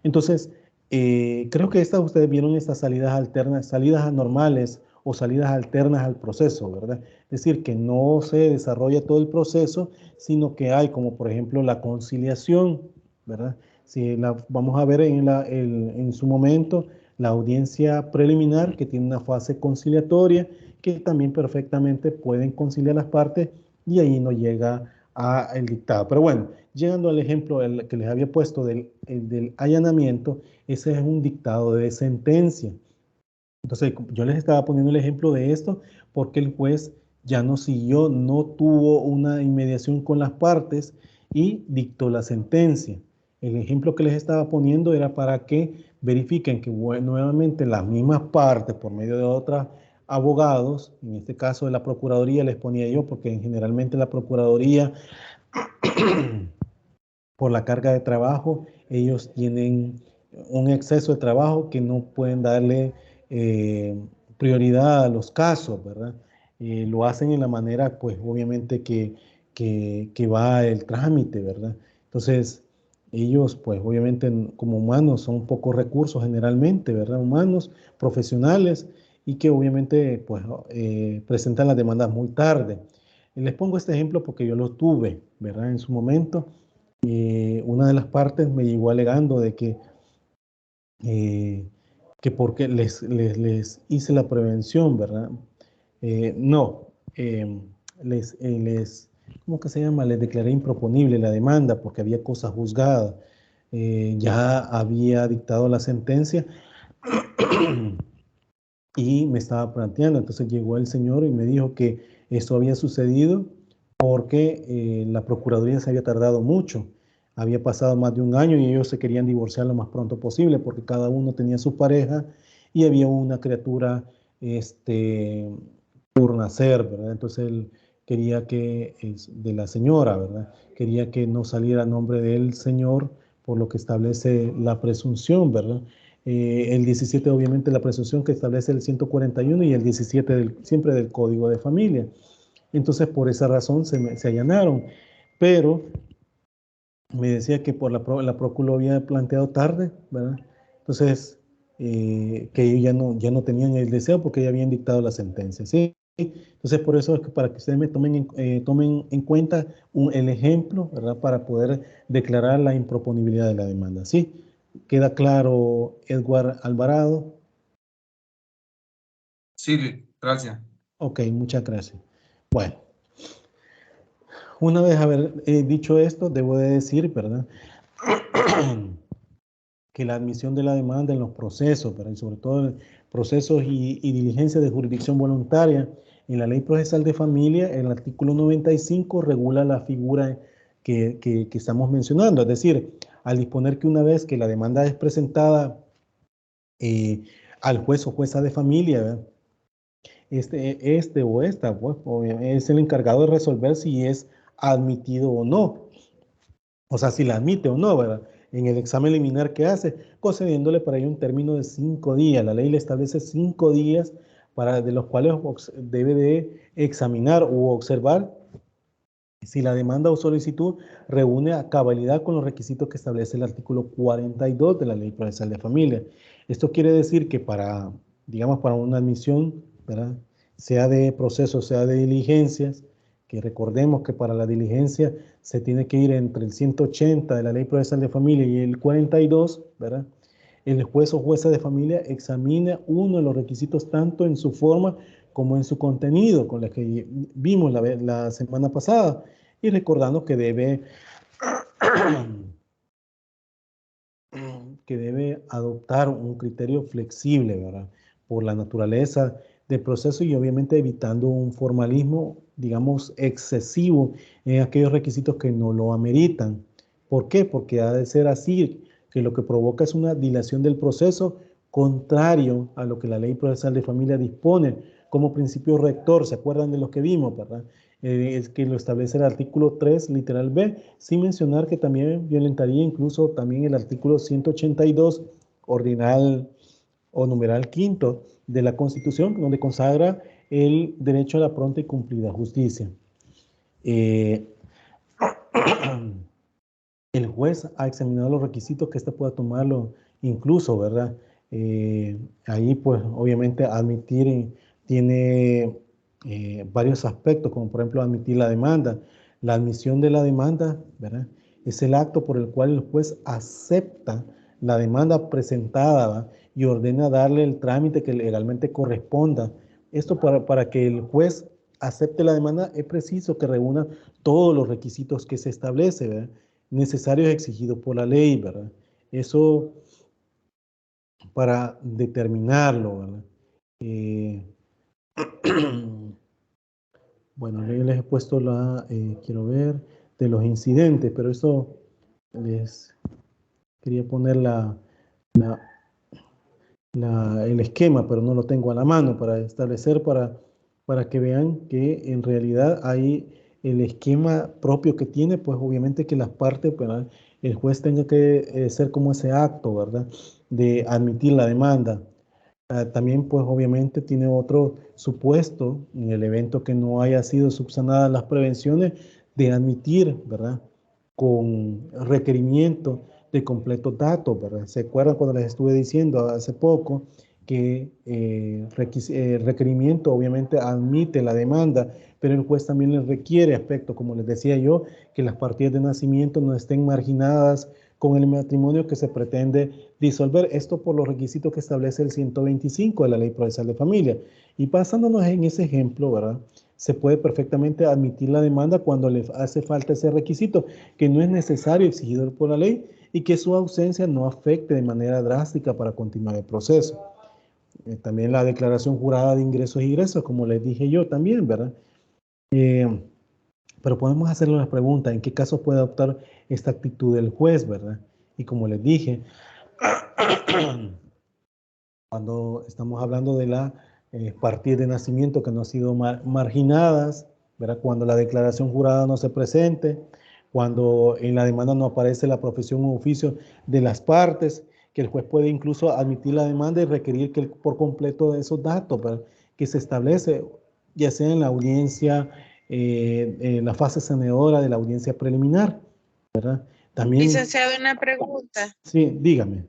Entonces, creo que ustedes vieron estas salidas alternas, salidas anormales o salidas alternas al proceso, ¿verdad? Es decir, que no se desarrolla todo el proceso, sino que hay, como por ejemplo la conciliación, ¿verdad? Si vamos a ver en su momento la audiencia preliminar, que tiene una fase conciliatoria, que también perfectamente pueden conciliar las partes, y ahí no llega el dictado. Pero bueno, llegando al ejemplo que les había puesto del allanamiento, ese es un dictado de sentencia. Entonces, yo les estaba poniendo el ejemplo de esto porque el juez ya no siguió, no tuvo una inmediación con las partes y dictó la sentencia. El ejemplo que les estaba poniendo era para que verifiquen que nuevamente las mismas partes, por medio de otros abogados, en este caso de la Procuraduría les ponía yo, porque generalmente la Procuraduría, por la carga de trabajo, ellos tienen un exceso de trabajo que no pueden darle eh, prioridad a los casos, ¿verdad? Lo hacen en la manera, pues obviamente que va el trámite, ¿verdad? Entonces, ellos, pues obviamente como humanos son pocos recursos generalmente, ¿verdad? Humanos, profesionales, y que obviamente, pues, presentan las demandas muy tarde. Les pongo este ejemplo porque yo lo tuve, ¿verdad? En su momento, una de las partes me llegó alegando de eh, que porque les hice la prevención, ¿verdad? No, ¿cómo que se llama? Les declaré improponible la demanda porque había cosa juzgada. Ya había dictado la sentencia y me estaba planteando. Entonces llegó el señor y me dijo que esto había sucedido porque la Procuraduría se había tardado mucho. Había pasado más de un año y ellos se querían divorciar lo más pronto posible porque cada uno tenía su pareja y había una criatura por nacer, ¿verdad? Entonces él quería de la señora, ¿verdad? Quería que no saliera a nombre del señor, por lo que establece la presunción, ¿verdad? El 17, obviamente, la presunción que establece el 141, y el 17 siempre del Código de Familia. Entonces, por esa razón se allanaron. Pero me decía que por la Procuraduría lo había planteado tarde, ¿verdad? Entonces, que ellos ya no tenían el deseo porque ya habían dictado la sentencia, ¿sí? Entonces, por eso es que para que ustedes tomen en cuenta el ejemplo, ¿verdad? Para poder declarar la improponibilidad de la demanda, ¿sí? ¿Queda claro, Edward Alvarado? Sí, gracias. Ok, muchas gracias. Bueno, una vez haber dicho esto, debo de decir, ¿verdad? Que la admisión de la demanda en los procesos, pero sobre todo en procesos y diligencias de jurisdicción voluntaria, en la Ley Procesal de Familia, el artículo 95 regula la figura que estamos mencionando. Es decir, al disponer que una vez que la demanda es presentada al juez o jueza de familia, ¿verdad? O esta, pues, es el encargado de resolver si es admitido o no. O sea, si la admite o no, ¿verdad? En el examen liminar que hace, concediéndole para ello un término de 5 días. La ley le establece 5 días de los cuales debe de examinar u observar si la demanda o solicitud reúne a cabalidad con los requisitos que establece el artículo 42 de la Ley Procesal de Familia. Esto quiere decir que para, digamos, para una admisión, ¿verdad?, sea de proceso, sea de diligencias, que recordemos que para la diligencia se tiene que ir entre el 180 de la Ley Procesal de Familia y el 42, ¿verdad? El juez o jueza de familia examina uno de los requisitos tanto en su forma como en su contenido, con la que vimos la semana pasada, y recordando que debe adoptar un criterio flexible, ¿verdad?, por la naturaleza del proceso y obviamente evitando un formalismo, digamos, excesivo en aquellos requisitos que no lo ameritan. ¿Por qué? Porque ha de ser así, que lo que provoca es una dilación del proceso contrario a lo que la Ley Procesal de Familia dispone como principio rector. ¿Se acuerdan de lo que vimos, verdad? Es que lo establece el artículo 3, literal B, sin mencionar que también violentaría incluso también el artículo 182, ordinal o numeral quinto de la Constitución, donde consagra el derecho a la pronta y cumplida justicia. El juez ha examinado los requisitos que éste pueda tomarlo incluso, ¿verdad? Ahí pues obviamente admitir tiene varios aspectos, como por ejemplo admitir la demanda. La admisión de la demanda, ¿verdad?, es el acto por el cual el juez acepta la demanda presentada, ¿verdad?, y ordena darle el trámite que legalmente corresponda. Esto para que el juez acepte la demanda es preciso que reúna todos los requisitos que se establece, ¿verdad?, necesarios exigidos por la ley, ¿verdad? Eso para determinarlo, ¿verdad? Bueno, yo les he puesto quiero ver, de los incidentes, pero eso les quería poner el esquema, pero no lo tengo a la mano para establecer, para que vean que en realidad hay el esquema propio que tiene, pues obviamente que las partes, ¿verdad?, el juez tenga que ser como ese acto, ¿verdad?, de admitir la demanda. También, pues obviamente tiene otro supuesto, en el evento que no haya sido subsanadas las prevenciones, de admitir, ¿verdad?, con requerimiento de completos datos, ¿verdad? ¿Se acuerdan cuando les estuve diciendo hace poco que requerimiento obviamente admite la demanda, pero el juez también les requiere aspectos, como les decía yo, que las partidas de nacimiento no estén marginadas con el matrimonio que se pretende disolver, esto por los requisitos que establece el 125 de la Ley Procesal de Familia. Y basándonos en ese ejemplo, ¿verdad?, se puede perfectamente admitir la demanda cuando le hace falta ese requisito, que no es necesario exigido por la ley y que su ausencia no afecte de manera drástica para continuar el proceso. También la declaración jurada de ingresos y egresos, como les dije yo también, ¿verdad? Pero podemos hacerle una pregunta, ¿en qué casos puede adoptar esta actitud del juez, verdad? Y como les dije, cuando estamos hablando de la partida de nacimiento que no han sido marginadas, ¿verdad?, cuando la declaración jurada no se presente, cuando en la demanda no aparece la profesión o oficio de las partes, que el juez puede incluso admitir la demanda y requerir que por completo de esos datos, ¿verdad?, que se establece, ya sea en la audiencia, en la fase sanadora de la audiencia preliminar, ¿verdad? También, Licenciado, una pregunta. sí, dígame.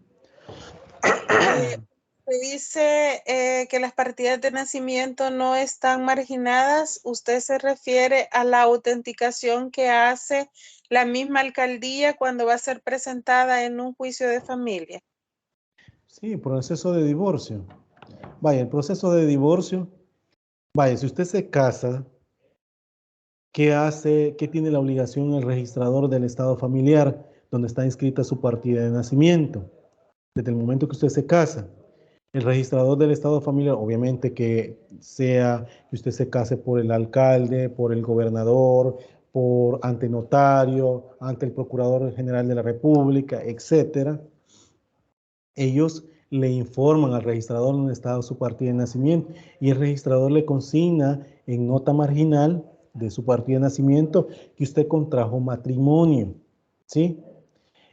Se dice que las partidas de nacimiento no están marginadas. ¿Usted se refiere a la autenticación que hace la misma alcaldía cuando va a ser presentada en un juicio de familia? Sí, proceso de divorcio. Vaya, el proceso de divorcio, vaya, si usted se casa, ¿qué hace, qué tiene la obligación el registrador del estado familiar donde está inscrita su partida de nacimiento? Desde el momento que usted se casa, el registrador del estado familiar, obviamente que sea que usted se case por el alcalde, por el gobernador, ante notario, ante el procurador general de la República, etcétera, ellos le informan al registrador dónde está su partida de nacimiento y el registrador le consigna en nota marginal de su partida de nacimiento que usted contrajo matrimonio, ¿sí?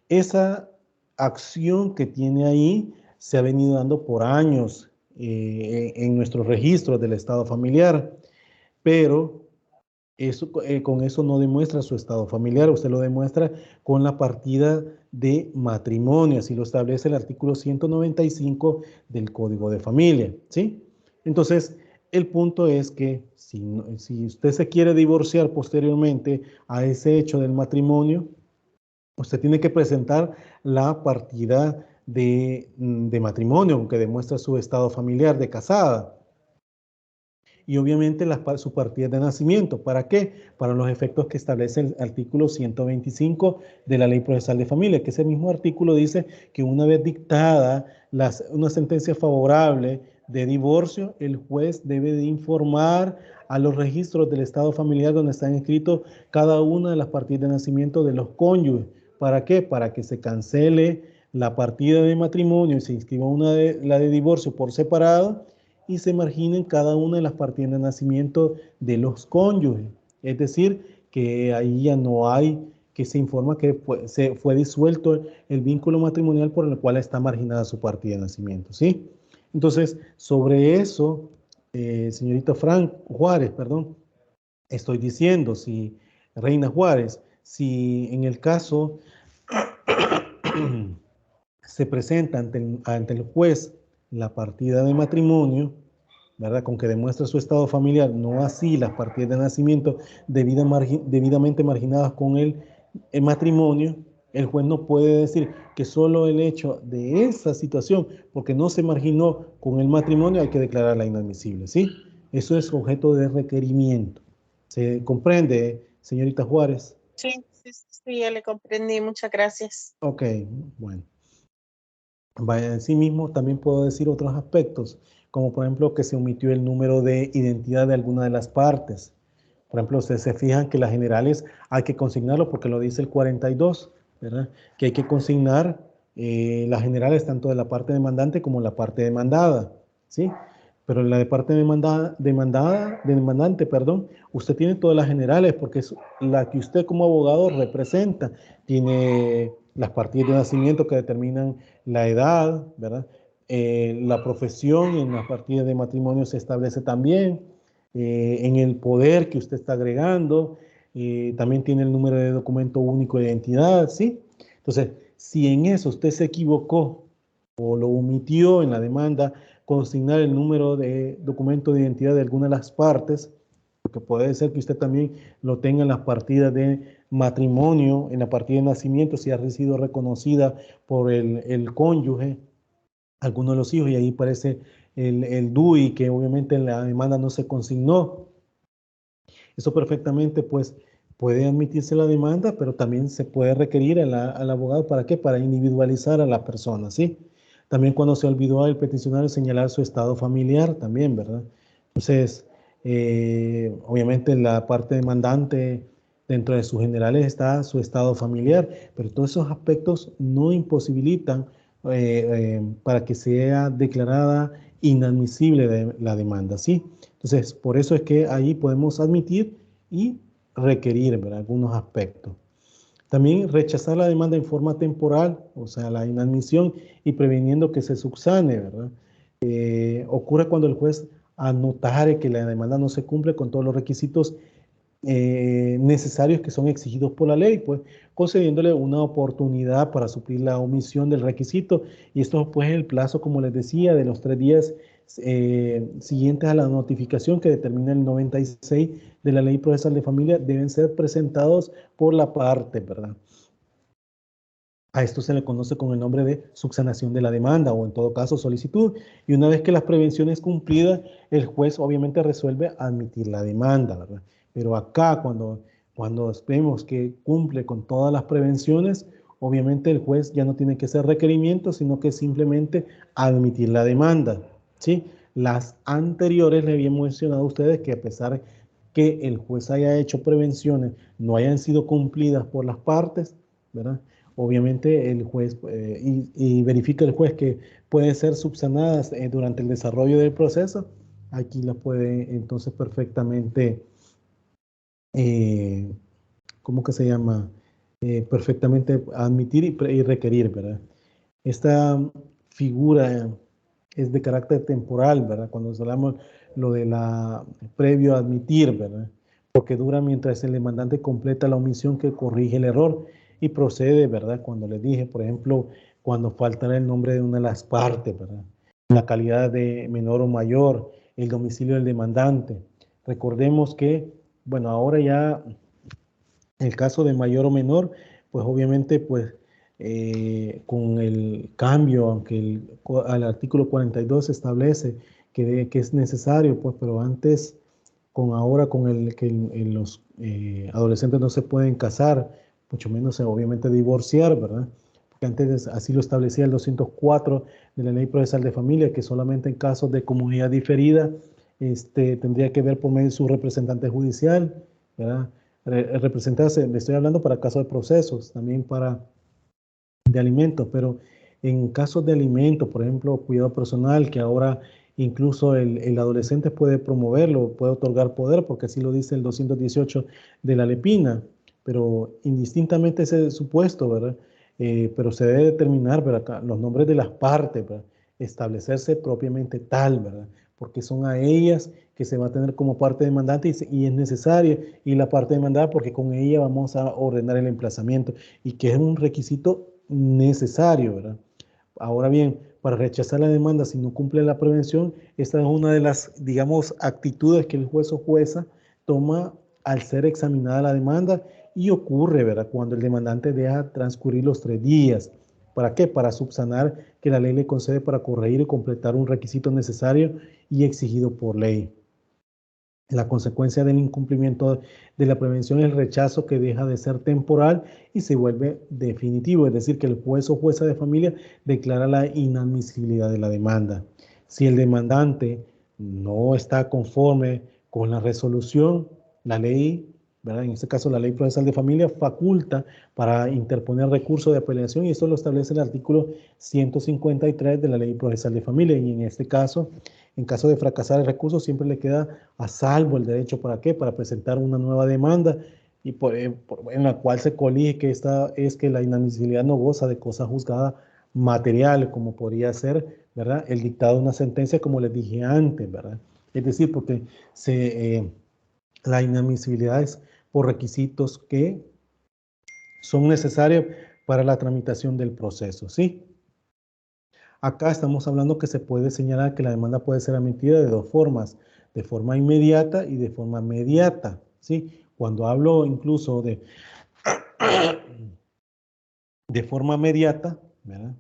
Esa acción que tiene ahí se ha venido dando por años en nuestros registros del estado familiar, pero eso, con eso no demuestra su estado familiar, usted lo demuestra con la partida de matrimonio, así lo establece el artículo 195 del Código de Familia, ¿sí? Entonces, el punto es que si usted se quiere divorciar posteriormente a ese hecho del matrimonio, usted tiene que presentar la partida de matrimonio que demuestra su estado familiar de casada. Y obviamente su partida de nacimiento. ¿Para qué? Para los efectos que establece el artículo 125 de la Ley Procesal de Familia, que ese mismo artículo dice que una vez dictada una sentencia favorable de divorcio, el juez debe de informar a los registros del estado familiar donde están escritos cada una de las partidas de nacimiento de los cónyuges. ¿Para qué? Para que se cancele la partida de matrimonio y se inscriba la de divorcio por separado y se marginen cada una de las partidas de nacimiento de los cónyuges. Es decir, que ahí ya no hay, que se informa que se fue disuelto el vínculo matrimonial por el cual está marginada su partida de nacimiento, ¿sí? Entonces, sobre eso, señorita Juárez, perdón, estoy diciendo, si Reina Juárez, si en el caso se presenta ante el juez la partida de matrimonio, ¿verdad? Con que demuestra su estado familiar, no así las partidas de nacimiento debidamente marginadas con el matrimonio, el juez no puede decir que solo el hecho de esa situación, porque no se marginó con el matrimonio, hay que declararla inadmisible, ¿sí? Eso es objeto de requerimiento. ¿Se comprende, señorita Juárez? Sí, sí, sí, ya le comprendí. Muchas gracias. Ok, bueno. Vaya, en sí mismo también puedo decir otros aspectos, como por ejemplo que se omitió el número de identidad de alguna de las partes. Por ejemplo, ustedes se fijan que las generales hay que consignarlo porque lo dice el 42, ¿verdad? Que hay que consignar las generales tanto de la parte demandante como la parte demandada, ¿sí? Pero en la de parte demandante, perdón, usted tiene todas las generales porque es la que usted como abogado representa. Tiene las partidas de nacimiento que determinan la edad, ¿verdad? La profesión en las partidas de matrimonio se establece también, en el poder que usted está agregando, también tiene el número de documento único de identidad, ¿sí? Entonces, si en eso usted se equivocó o lo omitió en la demanda, consignar el número de documento de identidad de alguna de las partes, porque puede ser que usted también lo tenga en las partidas de matrimonio, en la partida de nacimiento, si ha sido reconocida por el cónyuge, alguno de los hijos, y ahí aparece el DUI, que obviamente en la demanda no se consignó. Eso perfectamente, pues, puede admitirse la demanda, pero también se puede requerir al abogado, ¿para qué? Para individualizar a la persona, ¿sí? También cuando se olvidó al peticionario señalar su estado familiar, también, ¿verdad? Entonces, obviamente la parte demandante, dentro de sus generales está su estado familiar, pero todos esos aspectos no imposibilitan para que sea declarada inadmisible la demanda, ¿sí? Entonces, por eso es que ahí podemos admitir y requerir, ¿verdad? Algunos aspectos. También rechazar la demanda en forma temporal, o sea, la inadmisión y previniendo que se subsane, ¿verdad? Ocurre cuando el juez anotare que la demanda no se cumple con todos los requisitos necesarios que son exigidos por la ley, pues concediéndole una oportunidad para suplir la omisión del requisito, y esto pues el plazo, como les decía, de los 3 días siguientes a la notificación que determina el 96 de la Ley Procesal de Familia deben ser presentados por la parte, ¿verdad? A esto se le conoce con el nombre de subsanación de la demanda o en todo caso solicitud, y una vez que las prevenciones cumplidas, el juez obviamente resuelve admitir la demanda, ¿verdad? Pero acá cuando vemos que cumple con todas las prevenciones, obviamente el juez ya no tiene que hacer requerimientos, sino que simplemente admitir la demanda, ¿sí? Las anteriores le había mencionado a ustedes que a pesar que el juez haya hecho prevenciones, no hayan sido cumplidas por las partes, ¿verdad? Obviamente el juez y verifica el juez que pueden ser subsanadas durante el desarrollo del proceso, aquí las puede entonces perfectamente ¿cómo que se llama? Perfectamente admitir y requerir, ¿verdad? Esta figura es de carácter temporal, ¿verdad? Cuando hablamos lo de la previo a admitir, ¿verdad? Porque dura mientras el demandante completa la omisión que corrige el error y procede, ¿verdad? Cuando le dije, por ejemplo, cuando faltará el nombre de una de las partes, ¿verdad? La calidad de menor o mayor, el domicilio del demandante. Recordemos que, bueno, ahora ya el caso de mayor o menor, pues obviamente, pues con el cambio, aunque al artículo 42 establece que es necesario, pues, pero antes, ahora con el que los adolescentes no se pueden casar, mucho menos obviamente divorciar, ¿verdad? Porque antes así lo establecía el 204 de la Ley Procesal de Familia, que solamente en casos de comunidad diferida tendría que ver por medio de su representante judicial, ¿verdad? Representarse, le estoy hablando para casos de procesos, también para de alimentos, pero en casos de alimentos, por ejemplo, cuidado personal, que ahora incluso el adolescente puede promoverlo, puede otorgar poder, porque así lo dice el 218 de la Lepina, pero indistintamente ese supuesto, ¿verdad? Pero se debe determinar, ¿verdad? Los nombres de las partes, ¿verdad? Establecerse propiamente tal, ¿verdad? Porque son a ellas que se va a tener como parte demandante y es necesaria, y la parte demandada porque con ella vamos a ordenar el emplazamiento y que es un requisito necesario, ¿verdad? Ahora bien, para rechazar la demanda si no cumple la prevención, esta es una de las, digamos, actitudes que el juez o jueza toma al ser examinada la demanda y ocurre, ¿verdad? Cuando el demandante deja transcurrir los 3 días. ¿Para qué? Para subsanar que la ley le concede para corregir y completar un requisito necesario y exigido por ley. La consecuencia del incumplimiento de la prevención es el rechazo que deja de ser temporal y se vuelve definitivo, es decir, que el juez o jueza de familia declara la inadmisibilidad de la demanda. Si el demandante no está conforme con la resolución, la ley, ¿verdad? En este caso la Ley Procesal de Familia, faculta para interponer recurso de apelación y esto lo establece el artículo 153 de la Ley Procesal de Familia y en este caso, en caso de fracasar el recurso, siempre le queda a salvo el derecho. ¿Para qué? Para presentar una nueva demanda y en la cual se colige que esta es que la inadmisibilidad no goza de cosa juzgada material, como podría ser, ¿verdad? El dictado de una sentencia, como les dije antes, ¿verdad? Es decir, porque la inadmisibilidad es por requisitos que son necesarios para la tramitación del proceso, ¿sí? Acá estamos hablando que se puede señalar que la demanda puede ser admitida de dos formas, de forma inmediata y de forma mediata, ¿sí? Cuando hablo incluso de forma mediata, ¿verdad?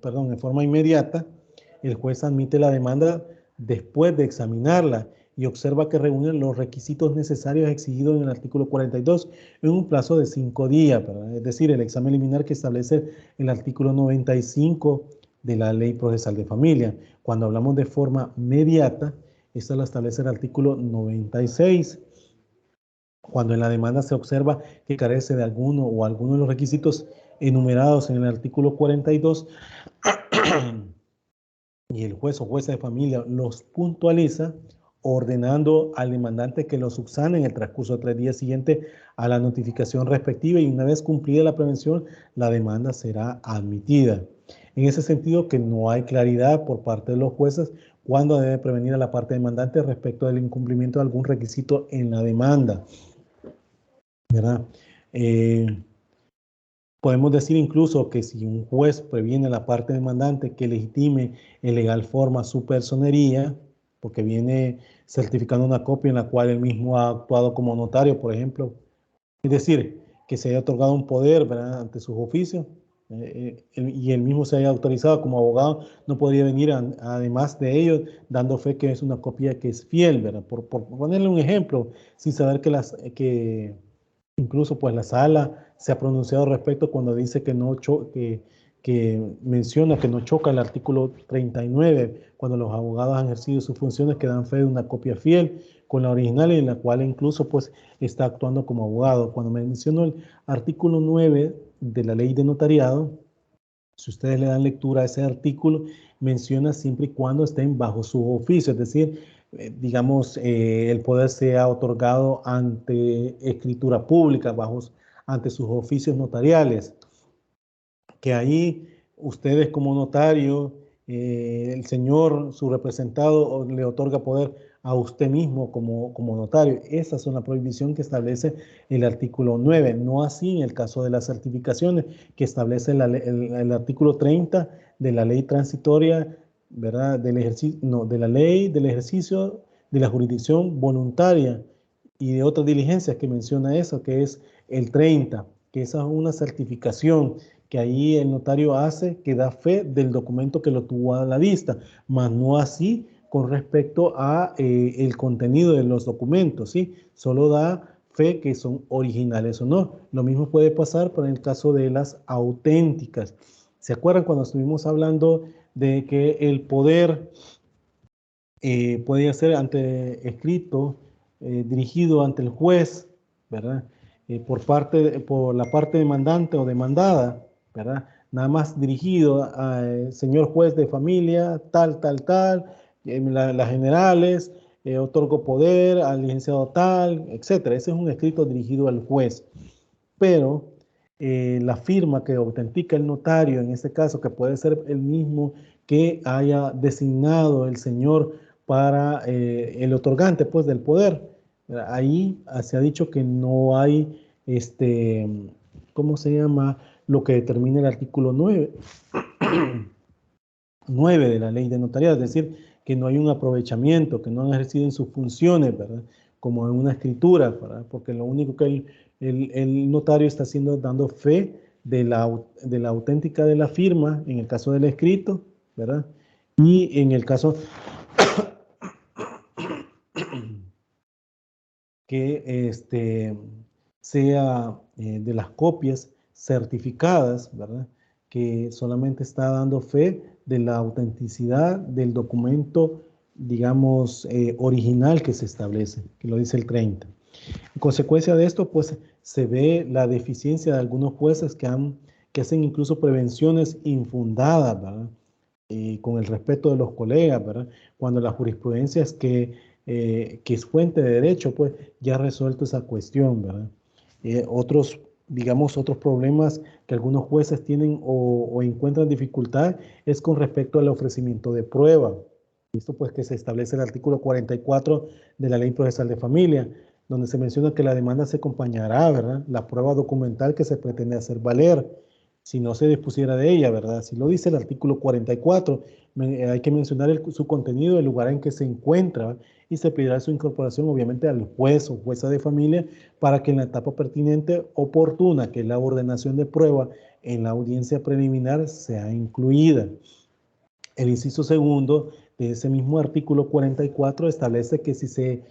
Perdón, de forma inmediata, el juez admite la demanda después de examinarla y observa que reúne los requisitos necesarios exigidos en el artículo 42 en un plazo de 5 días, ¿verdad? Es decir, el examen liminar que establece el artículo 95 de la Ley Procesal de Familia. Cuando hablamos de forma mediata, esta la establece el artículo 96. Cuando en la demanda se observa que carece de alguno o alguno de los requisitos enumerados en el artículo 42 y el juez o jueza de familia los puntualiza, ordenando al demandante que los subsane en el transcurso de 3 días siguientes a la notificación respectiva y una vez cumplida la prevención, la demanda será admitida. En ese sentido que no hay claridad por parte de los jueces cuándo debe prevenir a la parte demandante respecto del incumplimiento de algún requisito en la demanda, ¿verdad? Podemos decir incluso que si un juez previene a la parte demandante que legitime en legal forma su personería, porque viene certificando una copia en la cual él mismo ha actuado como notario, por ejemplo, es decir, que se haya otorgado un poder, ¿verdad?, ante sus oficios y él mismo se haya autorizado como abogado, no podría venir además de ello dando fe que es una copia que es fiel, ¿verdad? Por ponerle un ejemplo, sin saber que incluso pues la sala se ha pronunciado al respecto cuando dice que menciona que no choca el artículo 39 cuando los abogados han ejercido sus funciones que dan fe de una copia fiel con la original y en la cual incluso pues está actuando como abogado. Cuando menciono el artículo 9 de la ley de notariado, si ustedes le dan lectura a ese artículo, menciona siempre y cuando estén bajo su oficio, es decir, digamos, el poder sea otorgado ante escritura pública, ante sus oficios notariales, que ahí ustedes como notario, el señor, su representado, le otorga poder a usted mismo como notario. Esa es una prohibición que establece el artículo 9, no así en el caso de las certificaciones que establece el artículo 30 de la ley transitoria, ¿verdad? De la ley del ejercicio de la jurisdicción voluntaria y de otras diligencias que menciona eso, que es el 30, que esa es una certificación que ahí el notario hace, que da fe del documento que lo tuvo a la vista, mas no así con respecto a el contenido de los documentos, ¿sí? Solo da fe que son originales o no. Lo mismo puede pasar para el caso de las auténticas. ¿Se acuerdan cuando estuvimos hablando de que el poder puede ser escrito, dirigido ante el juez, ¿verdad? Por la parte demandante o demandada, ¿verdad? Nada más dirigido al señor juez de familia, tal, las generales, otorgo poder al licenciado tal, etcétera. Ese es un escrito dirigido al juez. Pero la firma que autentica el notario, en este caso, que puede ser el mismo que haya designado el señor para el otorgante, pues, del poder. Ahí se ha dicho que no hay, ¿cómo se llama? Lo que determina el artículo 9, 9 de la ley de notariado, es decir, que no hay un aprovechamiento, que no han ejercido en sus funciones, ¿verdad? Como en una escritura, ¿verdad? Porque lo único que el notario está haciendo, dando fe de la auténtica de la firma, en el caso del escrito, ¿verdad? Y en el caso que sea de las copias certificadas, ¿verdad? Que solamente está dando fe de la autenticidad del documento, digamos, original que se establece, que lo dice el 30. En consecuencia de esto, pues se ve la deficiencia de algunos jueces que hacen incluso prevenciones infundadas, ¿verdad? Con el respeto de los colegas, ¿verdad? Cuando la jurisprudencia es que es fuente de derecho, pues ya ha resuelto esa cuestión, ¿verdad? Otros problemas que algunos jueces tienen o encuentran dificultad es con respecto al ofrecimiento de prueba. Esto pues que se establece el artículo 44 de la Ley Procesal de Familia, donde se menciona que la demanda se acompañará, ¿verdad? La prueba documental que se pretende hacer valer, si no se dispusiera de ella, ¿verdad? Si lo dice el artículo 44, hay que mencionar su contenido, el lugar en que se encuentra, y se pedirá su incorporación obviamente al juez o jueza de familia para que en la etapa pertinente oportuna, que es la ordenación de prueba en la audiencia preliminar, sea incluida. El inciso segundo de ese mismo artículo 44 establece que si se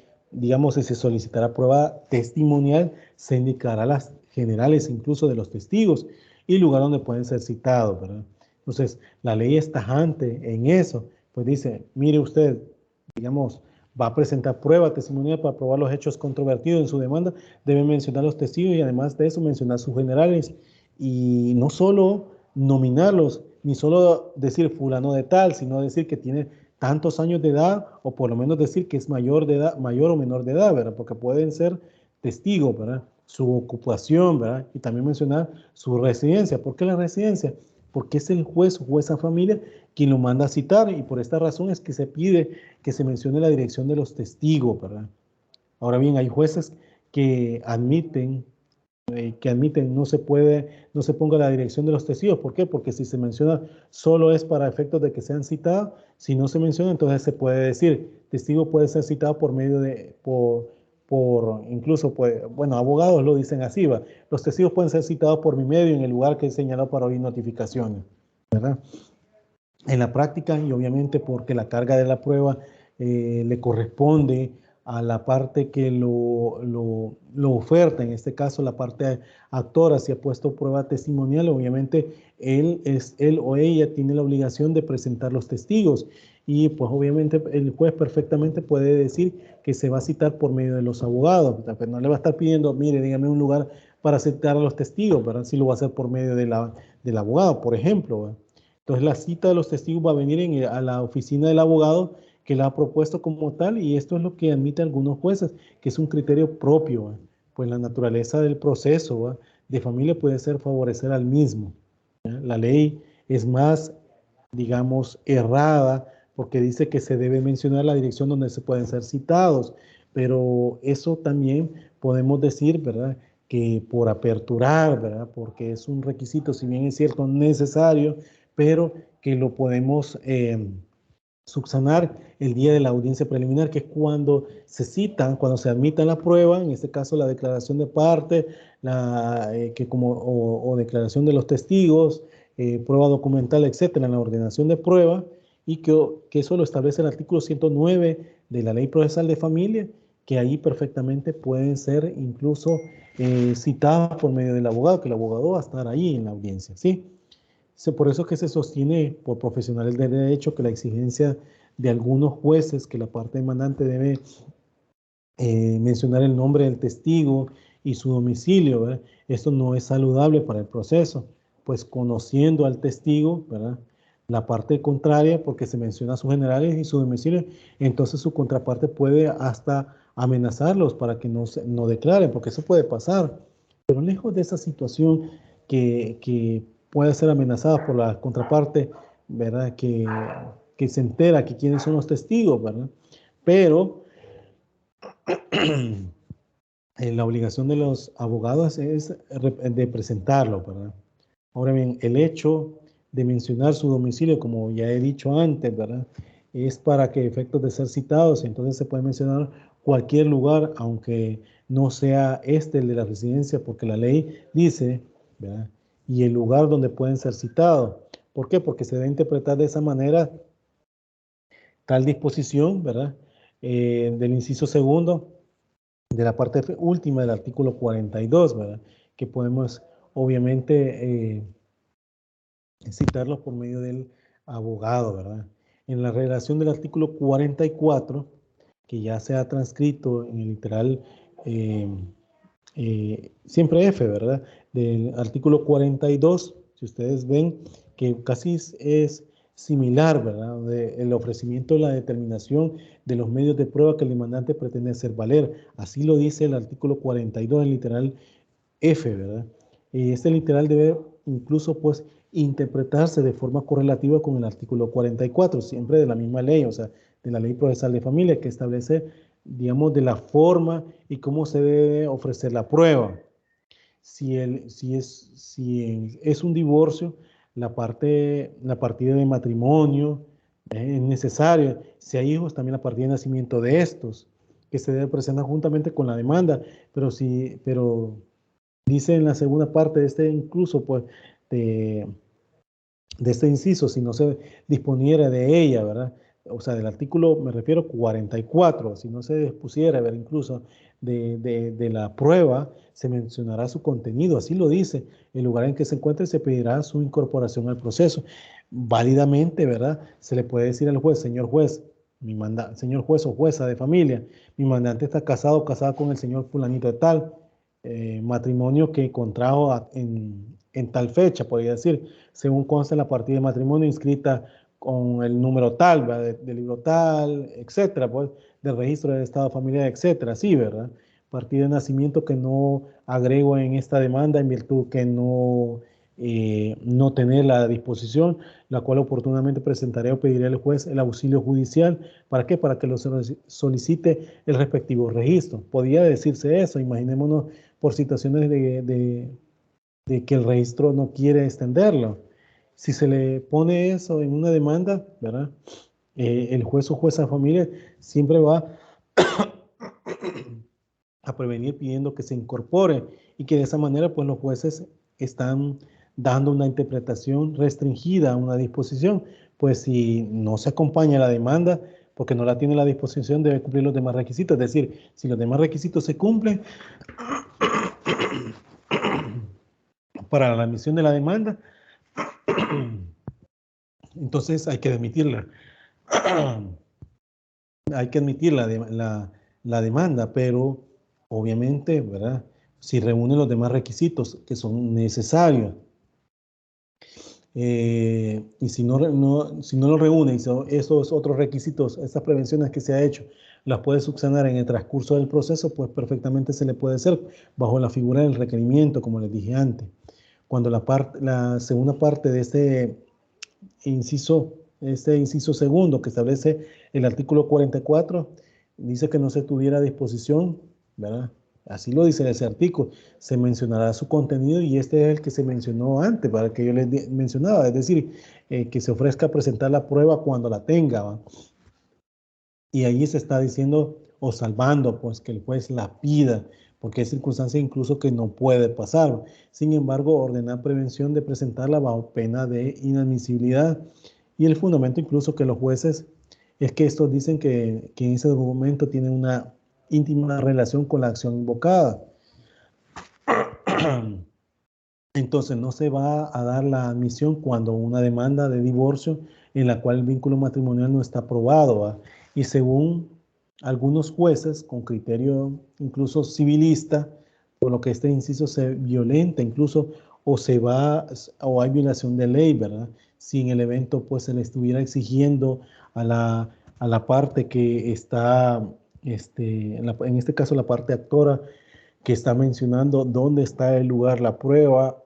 solicitará prueba testimonial, se indicará las generales incluso de los testigos y lugar donde pueden ser citados, ¿verdad? Entonces, la ley es tajante en eso, pues dice, mire usted, va a presentar prueba testimonial para probar los hechos controvertidos en su demanda, debe mencionar los testigos y además de eso mencionar sus generales y no solo nominarlos, ni solo decir fulano de tal, sino decir que tiene tantos años de edad o por lo menos decir que es mayor de edad, mayor o menor de edad, ¿verdad? Porque pueden ser testigos, ¿verdad? Su ocupación, ¿verdad? Y también mencionar su residencia. ¿Por qué la residencia? Porque es el juez o jueza familia quien lo manda a citar y por esta razón es que se pide que se mencione la dirección de los testigos, ¿verdad? Ahora bien, hay jueces que admiten no se ponga la dirección de los testigos. ¿Por qué? Porque si se menciona solo es para efectos de que sean citados. Si no se menciona, entonces se puede decir, testigo puede ser citado por medio de, incluso, pues, bueno, abogados lo dicen así, ¿va? Los testigos pueden ser citados por mi medio en el lugar que he señalado para oír notificaciones, ¿verdad? En la práctica, y obviamente porque la carga de la prueba le corresponde a la parte que lo oferta, en este caso la parte actora, si ha puesto prueba testimonial, obviamente él o ella tiene la obligación de presentar los testigos y pues obviamente el juez perfectamente puede decir que se va a citar por medio de los abogados, pero no le va a estar pidiendo, mire, dígame un lugar para citar a los testigos, ¿verdad? Si lo va a hacer por medio del abogado, por ejemplo, ¿verdad? Entonces la cita de los testigos va a venir a la oficina del abogado que la ha propuesto como tal, y esto es lo que admite algunos jueces, que es un criterio propio, ¿va? Pues la naturaleza del proceso, ¿va?, de familia puede ser favorecer al mismo, ¿va? La ley es más, digamos, errada, porque dice que se debe mencionar la dirección donde se pueden ser citados, pero eso también podemos decir, ¿verdad?, que por aperturar, ¿verdad?, porque es un requisito, si bien es cierto, necesario, pero que lo podemos subsanar el día de la audiencia preliminar, que es cuando se citan, cuando se admita la prueba, en este caso la declaración de parte, o declaración de los testigos, prueba documental, etcétera, en la ordenación de prueba, y que eso lo establece el artículo 109 de la Ley Procesal de Familia, que ahí perfectamente pueden ser incluso citadas por medio del abogado, que el abogado va a estar ahí en la audiencia, ¿sí? Por eso es que se sostiene por profesionales del derecho que la exigencia de algunos jueces que la parte demandante debe mencionar el nombre del testigo y su domicilio, ¿verdad? Esto no es saludable para el proceso, pues conociendo al testigo, ¿verdad?, la parte contraria, porque se menciona sus generales y su domicilio, entonces su contraparte puede hasta amenazarlos para que no declaren, porque eso puede pasar. Pero lejos de esa situación que puede ser amenazada por la contraparte, ¿verdad?, que se entera que quiénes son los testigos, ¿verdad? Pero la obligación de los abogados es de presentarlo, ¿verdad? Ahora bien, el hecho de mencionar su domicilio, como ya he dicho antes, ¿verdad?, es para que efectos de ser citados, entonces se puede mencionar cualquier lugar, aunque no sea este el de la residencia, porque la ley dice, ¿verdad?, y el lugar donde pueden ser citados. ¿Por qué? Porque se debe interpretar de esa manera tal disposición, ¿verdad?, del inciso segundo de la parte última del artículo 42, ¿verdad?, que podemos obviamente citarlos por medio del abogado, ¿verdad? En la redacción del artículo 44, que ya se ha transcrito en el literal siempre F, ¿verdad?, del artículo 42, si ustedes ven que casi es similar, ¿verdad?, el ofrecimiento de la determinación de los medios de prueba que el demandante pretende hacer valer. Así lo dice el artículo 42 del literal F, ¿verdad? Y este literal debe incluso, pues, interpretarse de forma correlativa con el artículo 44, siempre de la misma ley, o sea, de la Ley Procesal de Familia, que establece, digamos, de la forma y cómo se debe ofrecer la prueba. Si es un divorcio, la partida de matrimonio es necesaria. Si hay hijos, también la partida de nacimiento de estos, que se debe presentar juntamente con la demanda, pero dice en la segunda parte de este incluso, pues, de este inciso, si no se disponiera de ella, ¿verdad? O sea, del artículo, me refiero 44, si no se dispusiera, ¿verdad?, incluso de la prueba, se mencionará su contenido, así lo dice, el lugar en que se encuentre se pedirá su incorporación al proceso. Válidamente, ¿verdad?, se le puede decir al juez, señor juez, señor juez o jueza de familia, mi mandante está casado o casada con el señor fulanito de tal, matrimonio que contrajo en tal fecha, podría decir, según consta en la partida de matrimonio inscrita con el número tal, del libro tal, etcétera, pues, del registro del estado familiar, etcétera, sí, ¿verdad? Partida de nacimiento que no agrego en esta demanda en virtud que no tener la disposición, la cual oportunamente presentaré o pediré al juez el auxilio judicial. ¿Para qué? Para que lo solicite el respectivo registro. Podría decirse eso, imaginémonos por situaciones de que el registro no quiere extenderlo. Si se le pone eso en una demanda, ¿verdad?, el juez o jueza de familia siempre va a prevenir pidiendo que se incorpore y que de esa manera, pues, los jueces están dando una interpretación restringida a una disposición. Pues si no se acompaña la demanda, porque no la tiene la disposición, debe cumplir los demás requisitos. Es decir, si los demás requisitos se cumplen para la admisión de la demanda, entonces hay que admitirla. Hay que admitir la demanda, pero obviamente, ¿verdad?, si reúne los demás requisitos que son necesarios. y si no lo reúne, y esos otros requisitos, estas prevenciones que se ha hecho, las puede subsanar en el transcurso del proceso, pues perfectamente se le puede hacer bajo la figura del requerimiento, como les dije antes. Cuando la segunda parte de este inciso segundo que establece el artículo 44, dice que no se tuviera a disposición, ¿verdad? Así lo dice ese artículo, se mencionará su contenido y este es el que se mencionó antes, para que yo les mencionaba, es decir, que se ofrezca a presentar la prueba cuando la tenga, ¿va? Y ahí se está diciendo o salvando, pues que el juez la pida, porque hay circunstancias incluso que no puede pasar. Sin embargo, ordenar prevención de presentarla bajo pena de inadmisibilidad. Y el fundamento incluso que los jueces es que estos dicen que en ese documento tiene una íntima relación con la acción invocada. Entonces no se va a dar la admisión cuando una demanda de divorcio en la cual el vínculo matrimonial no está aprobado, ¿va? Y según algunos jueces con criterio incluso civilista, por lo que este inciso se violenta incluso o hay violación de ley, ¿verdad? Si en el evento pues se le estuviera exigiendo a la parte que está, en este caso la parte actora, que está mencionando dónde está el lugar, la prueba,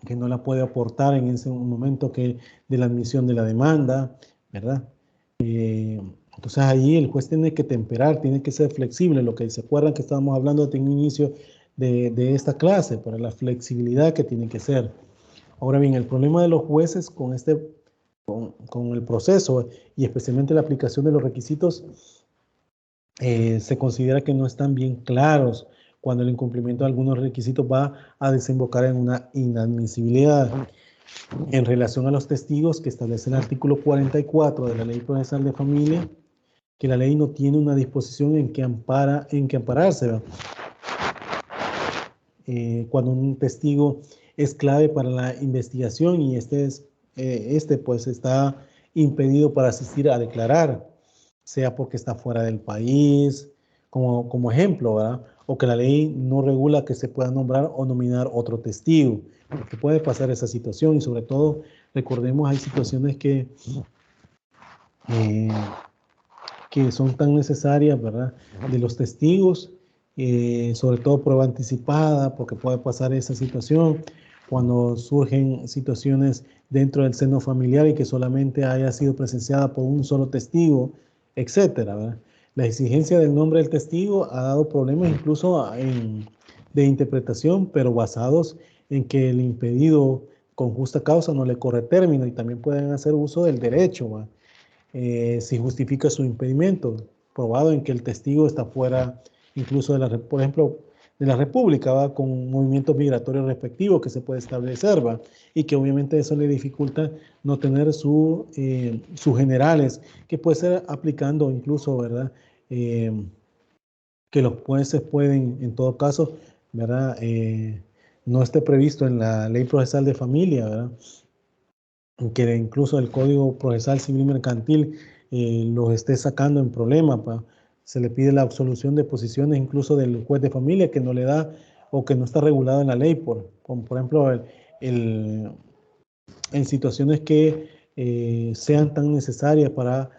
que no la puede aportar en ese momento que de la admisión de la demanda, ¿verdad? Entonces ahí el juez tiene que temperar, tiene que ser flexible, lo que se acuerdan que estábamos hablando en un inicio de esta clase, para la flexibilidad que tiene que ser. Ahora bien, el problema de los jueces con el proceso y especialmente la aplicación de los requisitos, se considera que no están bien claros cuando el incumplimiento de algunos requisitos va a desembocar en una inadmisibilidad. En relación a los testigos que establece el artículo 44 de la Ley Procesal de Familia, que la ley no tiene una disposición en que ampararse, ¿verdad? Cuando un testigo es clave para la investigación y pues está impedido para asistir a declarar, sea porque está fuera del país, como ejemplo, ¿verdad? O que la ley no regula que se pueda nombrar o nominar otro testigo, porque puede pasar esa situación y sobre todo, recordemos, hay situaciones que son tan necesarias, ¿verdad? De los testigos, sobre todo prueba anticipada, porque puede pasar esa situación cuando surgen situaciones dentro del seno familiar y que solamente haya sido presenciada por un solo testigo, etcétera, ¿verdad? La exigencia del nombre del testigo ha dado problemas incluso de interpretación, pero basados en que el impedido con justa causa no le corre término y también pueden hacer uso del derecho, ¿verdad? Si justifica su impedimento, probado en que el testigo está fuera incluso por ejemplo, de la República, ¿va? Con movimientos migratorios respectivos que se puede establecer, ¿va? Y que obviamente eso le dificulta no tener sus generales, que puede ser aplicando incluso, ¿verdad? Que los jueces pueden, en todo caso, ¿verdad? No esté previsto en la Ley Procesal de Familia, ¿verdad? Que incluso el Código Procesal Civil Mercantil los esté sacando en problemas. Se le pide la absolución de posiciones incluso del juez de familia que no le da o que no está regulado en la ley, como por ejemplo en situaciones que sean tan necesarias para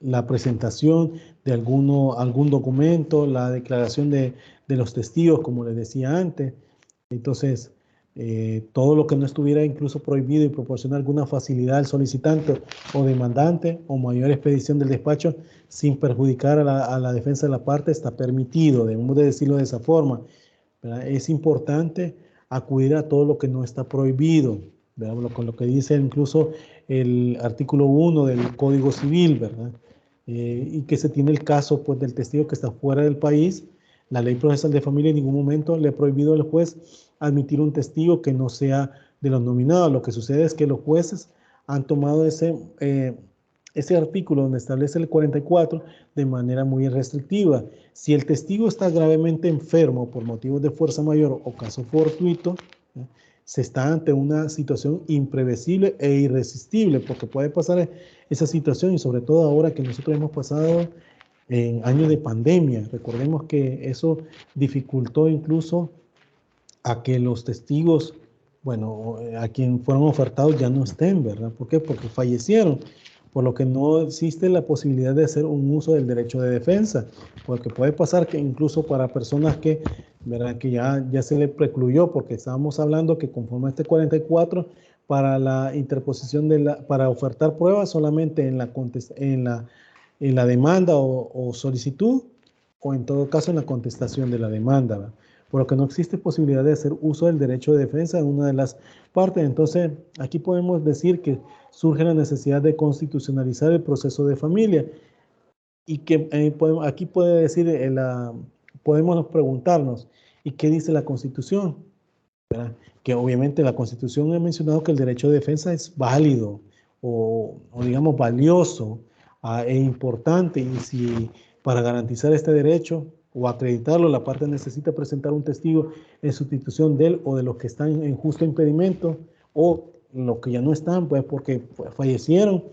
la presentación de algún documento, la declaración de los testigos, como les decía antes. Entonces, todo lo que no estuviera incluso prohibido y proporciona alguna facilidad al solicitante o demandante o mayor expedición del despacho sin perjudicar a la defensa de la parte está permitido, debemos de decirlo de esa forma, ¿verdad? Es importante acudir a todo lo que no está prohibido, ¿verdad? Con lo que dice incluso el artículo 1 del Código Civil, ¿verdad? Y que se tiene el caso pues, del testigo que está fuera del país. La Ley Procesal de Familia en ningún momento le ha prohibido al juez admitir un testigo que no sea de los nominados. Lo que sucede es que los jueces han tomado ese artículo donde establece el 44 de manera muy restrictiva. Si el testigo está gravemente enfermo por motivos de fuerza mayor o caso fortuito, se está ante una situación imprevisible e irresistible, porque puede pasar esa situación y sobre todo ahora que nosotros hemos pasado en años de pandemia. Recordemos que eso dificultó incluso a que los testigos, bueno, a quien fueron ofertados ya no estén, ¿verdad? ¿Por qué? Porque fallecieron, por lo que no existe la posibilidad de hacer un uso del derecho de defensa, porque puede pasar que incluso para personas que, ¿verdad? Que ya se le precluyó, porque estábamos hablando que conforme a este 44, para la interposición para ofertar pruebas solamente en la demanda o solicitud, o en todo caso en la contestación de la demanda, ¿verdad? Por lo que no existe posibilidad de hacer uso del derecho de defensa en una de las partes. Entonces, aquí podemos decir que surge la necesidad de constitucionalizar el proceso de familia y que aquí puede decir, podemos preguntarnos, ¿y qué dice la Constitución? ¿Verdad? Que obviamente la Constitución ha mencionado que el derecho de defensa es válido o digamos valioso e importante, y si para garantizar este derecho o acreditarlo la parte necesita presentar un testigo en sustitución de él o de los que están en justo impedimento o los que ya no están, pues porque fallecieron,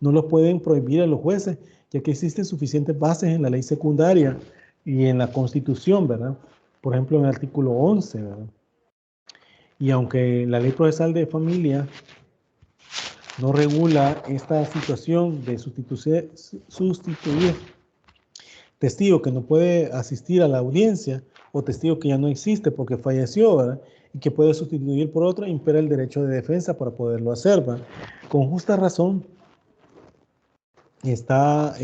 no los pueden prohibir a los jueces, ya que existen suficientes bases en la ley secundaria y en la Constitución, ¿verdad? Por ejemplo, en el artículo 11, ¿verdad? Y aunque la ley procesal de familia no regula esta situación de sustituir testigo que no puede asistir a la audiencia o testigo que ya no existe porque falleció, ¿verdad? Y que puede sustituir por otro, impera el derecho de defensa para poderlo hacer, ¿verdad? Con justa razón está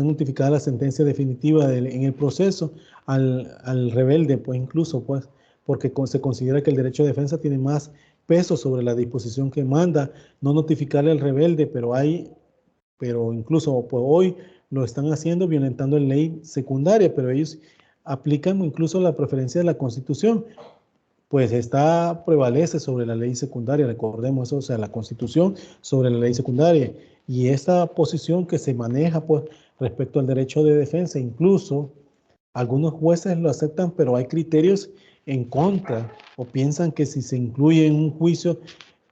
notificada la sentencia definitiva en el proceso al rebelde, pues incluso, pues, porque se considera que el derecho de defensa tiene más peso sobre la disposición que manda no notificarle al rebelde, pero incluso pues, hoy lo están haciendo violentando la ley secundaria, pero ellos aplican incluso la preferencia de la Constitución, pues prevalece sobre la ley secundaria, recordemos eso, o sea, la Constitución sobre la ley secundaria, y esta posición que se maneja pues respecto al derecho de defensa, incluso algunos jueces lo aceptan, pero hay criterios en contra, o piensan que si se incluye en un juicio,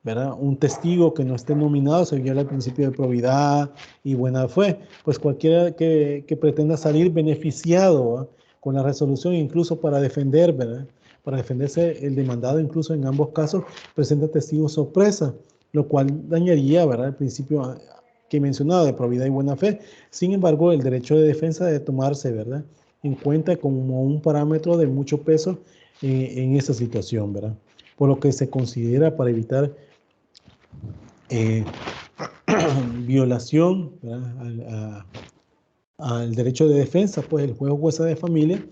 ¿verdad?, un testigo que no esté nominado, se viola el principio de probidad y buena fe, pues cualquiera que pretenda salir beneficiado, ¿verdad?, con la resolución, incluso para defender, ¿verdad?, para defenderse el demandado, incluso en ambos casos, presenta testigos sorpresa, lo cual dañaría, ¿verdad?, el principio que he mencionado de probidad y buena fe. Sin embargo, el derecho de defensa debe tomarse, ¿verdad?, en cuenta como un parámetro de mucho peso en esa situación, ¿verdad? Por lo que se considera para evitar violación, ¿verdad?, al derecho de defensa, pues el juez o jueza de familia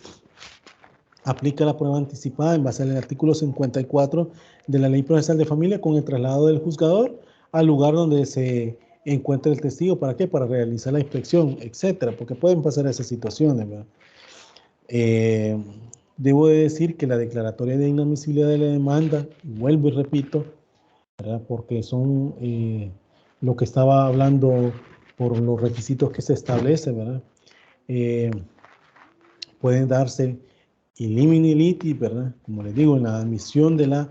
aplica la prueba anticipada en base al artículo 54 de la Ley Procesal de Familia con el traslado del juzgador al lugar donde se encuentra el testigo. ¿Para qué? Para realizar la inspección, etcétera, porque pueden pasar esas situaciones, ¿verdad? Debo de decir que la declaratoria de inadmisibilidad de la demanda, vuelvo y repito, ¿verdad?, porque son lo que estaba hablando por los requisitos que se establecen, ¿verdad? Pueden darse in limine litis, ¿verdad? Como les digo, en la admisión de la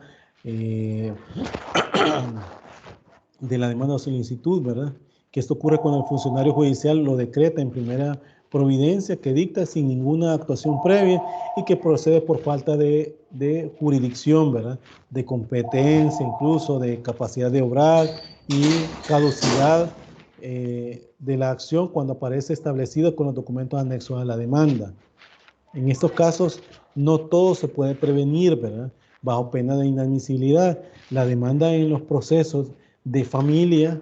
demanda o solicitud, ¿verdad? Que esto ocurre cuando el funcionario judicial lo decreta en primera providencia, que dicta sin ninguna actuación previa y que procede por falta de jurisdicción, ¿verdad?, de competencia, incluso de capacidad de obrar y caducidad de la acción cuando aparece establecido con los documentos anexos a la demanda. En estos casos, no todo se puede prevenir, ¿verdad?, bajo pena de inadmisibilidad. La demanda en los procesos de familia,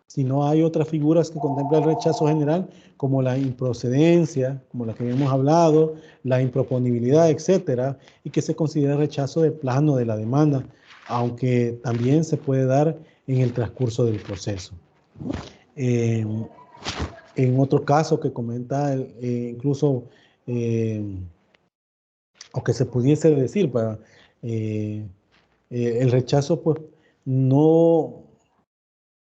si no hay otras figuras que contemplan el rechazo general, como la improcedencia, como la que hemos hablado, la improponibilidad, etcétera, y que se considera rechazo de plano de la demanda, aunque también se puede dar en el transcurso del proceso. En otro caso que comenta incluso o que se pudiese decir, el rechazo pues no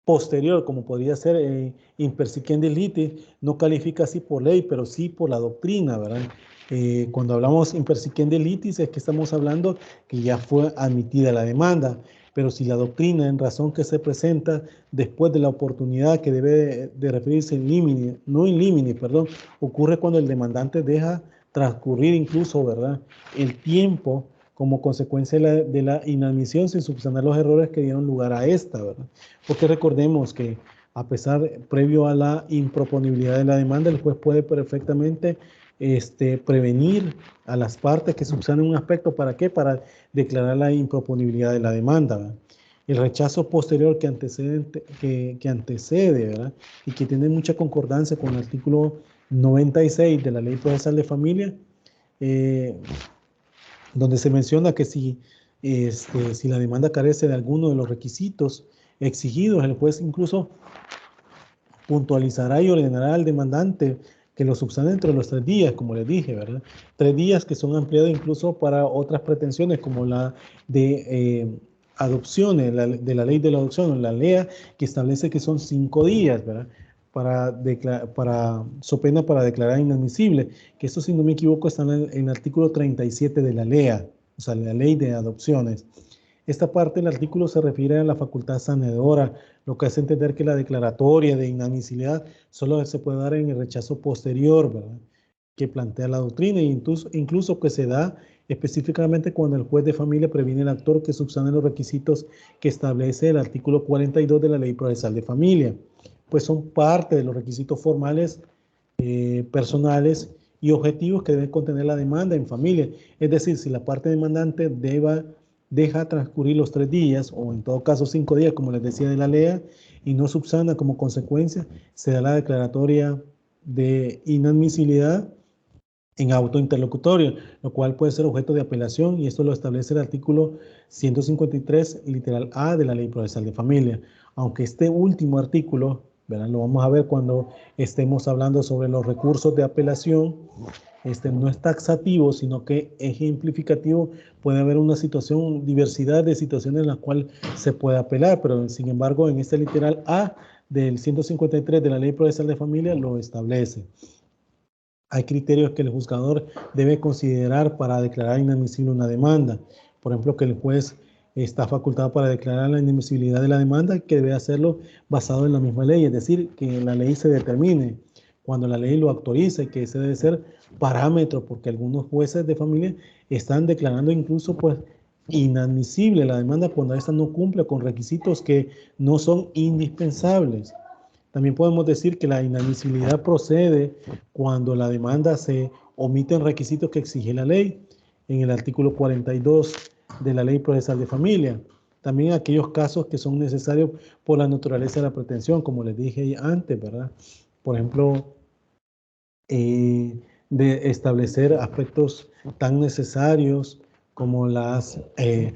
posterior, como podría ser impersiquende litis, no califica así por ley, pero sí por la doctrina, ¿verdad? Cuando hablamos impersiquende litis es que estamos hablando que ya fue admitida la demanda, pero si la doctrina en razón que se presenta después de la oportunidad que debe de referirse en limine, no in limine, ocurre cuando el demandante deja transcurrir incluso, ¿verdad?, el tiempo como consecuencia de la inadmisión sin subsanar los errores que dieron lugar a esta, ¿verdad? Porque recordemos que a pesar, previo a la improponibilidad de la demanda, el juez puede perfectamente prevenir a las partes que subsanen un aspecto. ¿Para qué? Para declarar la improponibilidad de la demanda, ¿verdad? El rechazo posterior que antecede, ¿verdad? Y que tiene mucha concordancia con el artículo 96 de la Ley Procesal de Familia, donde se menciona que si la demanda carece de alguno de los requisitos exigidos, el juez incluso puntualizará y ordenará al demandante que lo subsane dentro de los 3 días, como les dije, ¿verdad? 3 días que son ampliados incluso para otras pretensiones, como la de adopciones, de la ley de la adopción, la LEA, que establece que son 5 días, ¿verdad? So pena para declarar inadmisible, que esto, si no me equivoco, está en el artículo 37 de la LEA, o sea, la ley de adopciones. Esta parte del artículo se refiere a la facultad sanadora, lo que hace entender que la declaratoria de inadmisibilidad solo se puede dar en el rechazo posterior, ¿verdad?, que plantea la doctrina, e incluso que se da específicamente cuando el juez de familia previene al actor que subsane los requisitos que establece el artículo 42 de la Ley Procesal de Familia, pues son parte de los requisitos formales, personales y objetivos que debe contener la demanda en familia. Es decir, si la parte demandante deja transcurrir los 3 días, o en todo caso 5 días, como les decía, de la LEA, y no subsana como consecuencia, se da la declaratoria de inadmisibilidad en autointerlocutorio, lo cual puede ser objeto de apelación, y esto lo establece el artículo 153, literal A de la Ley Procesal de Familia. Aunque este último artículo, ¿verdad?, lo vamos a ver cuando estemos hablando sobre los recursos de apelación, no es taxativo, sino que ejemplificativo. Puede haber una situación, diversidad de situaciones en las cuales se puede apelar, pero sin embargo en este literal A del 153 de la Ley Procesal de Familia lo establece. Hay criterios que el juzgador debe considerar para declarar inadmisible una demanda. Por ejemplo, que el juez está facultado para declarar la inadmisibilidad de la demanda, que debe hacerlo basado en la misma ley, es decir, que la ley se determine cuando la ley lo autoriza, y que ese debe ser parámetro, porque algunos jueces de familia están declarando incluso pues inadmisible la demanda cuando esta no cumple con requisitos que no son indispensables. También podemos decir que la inadmisibilidad procede cuando la demanda se omiten requisitos que exige la ley en el artículo 42 de la Ley Procesal de Familia. También aquellos casos que son necesarios por la naturaleza de la pretensión, como les dije antes, ¿verdad? Por ejemplo, de establecer aspectos tan necesarios como las, en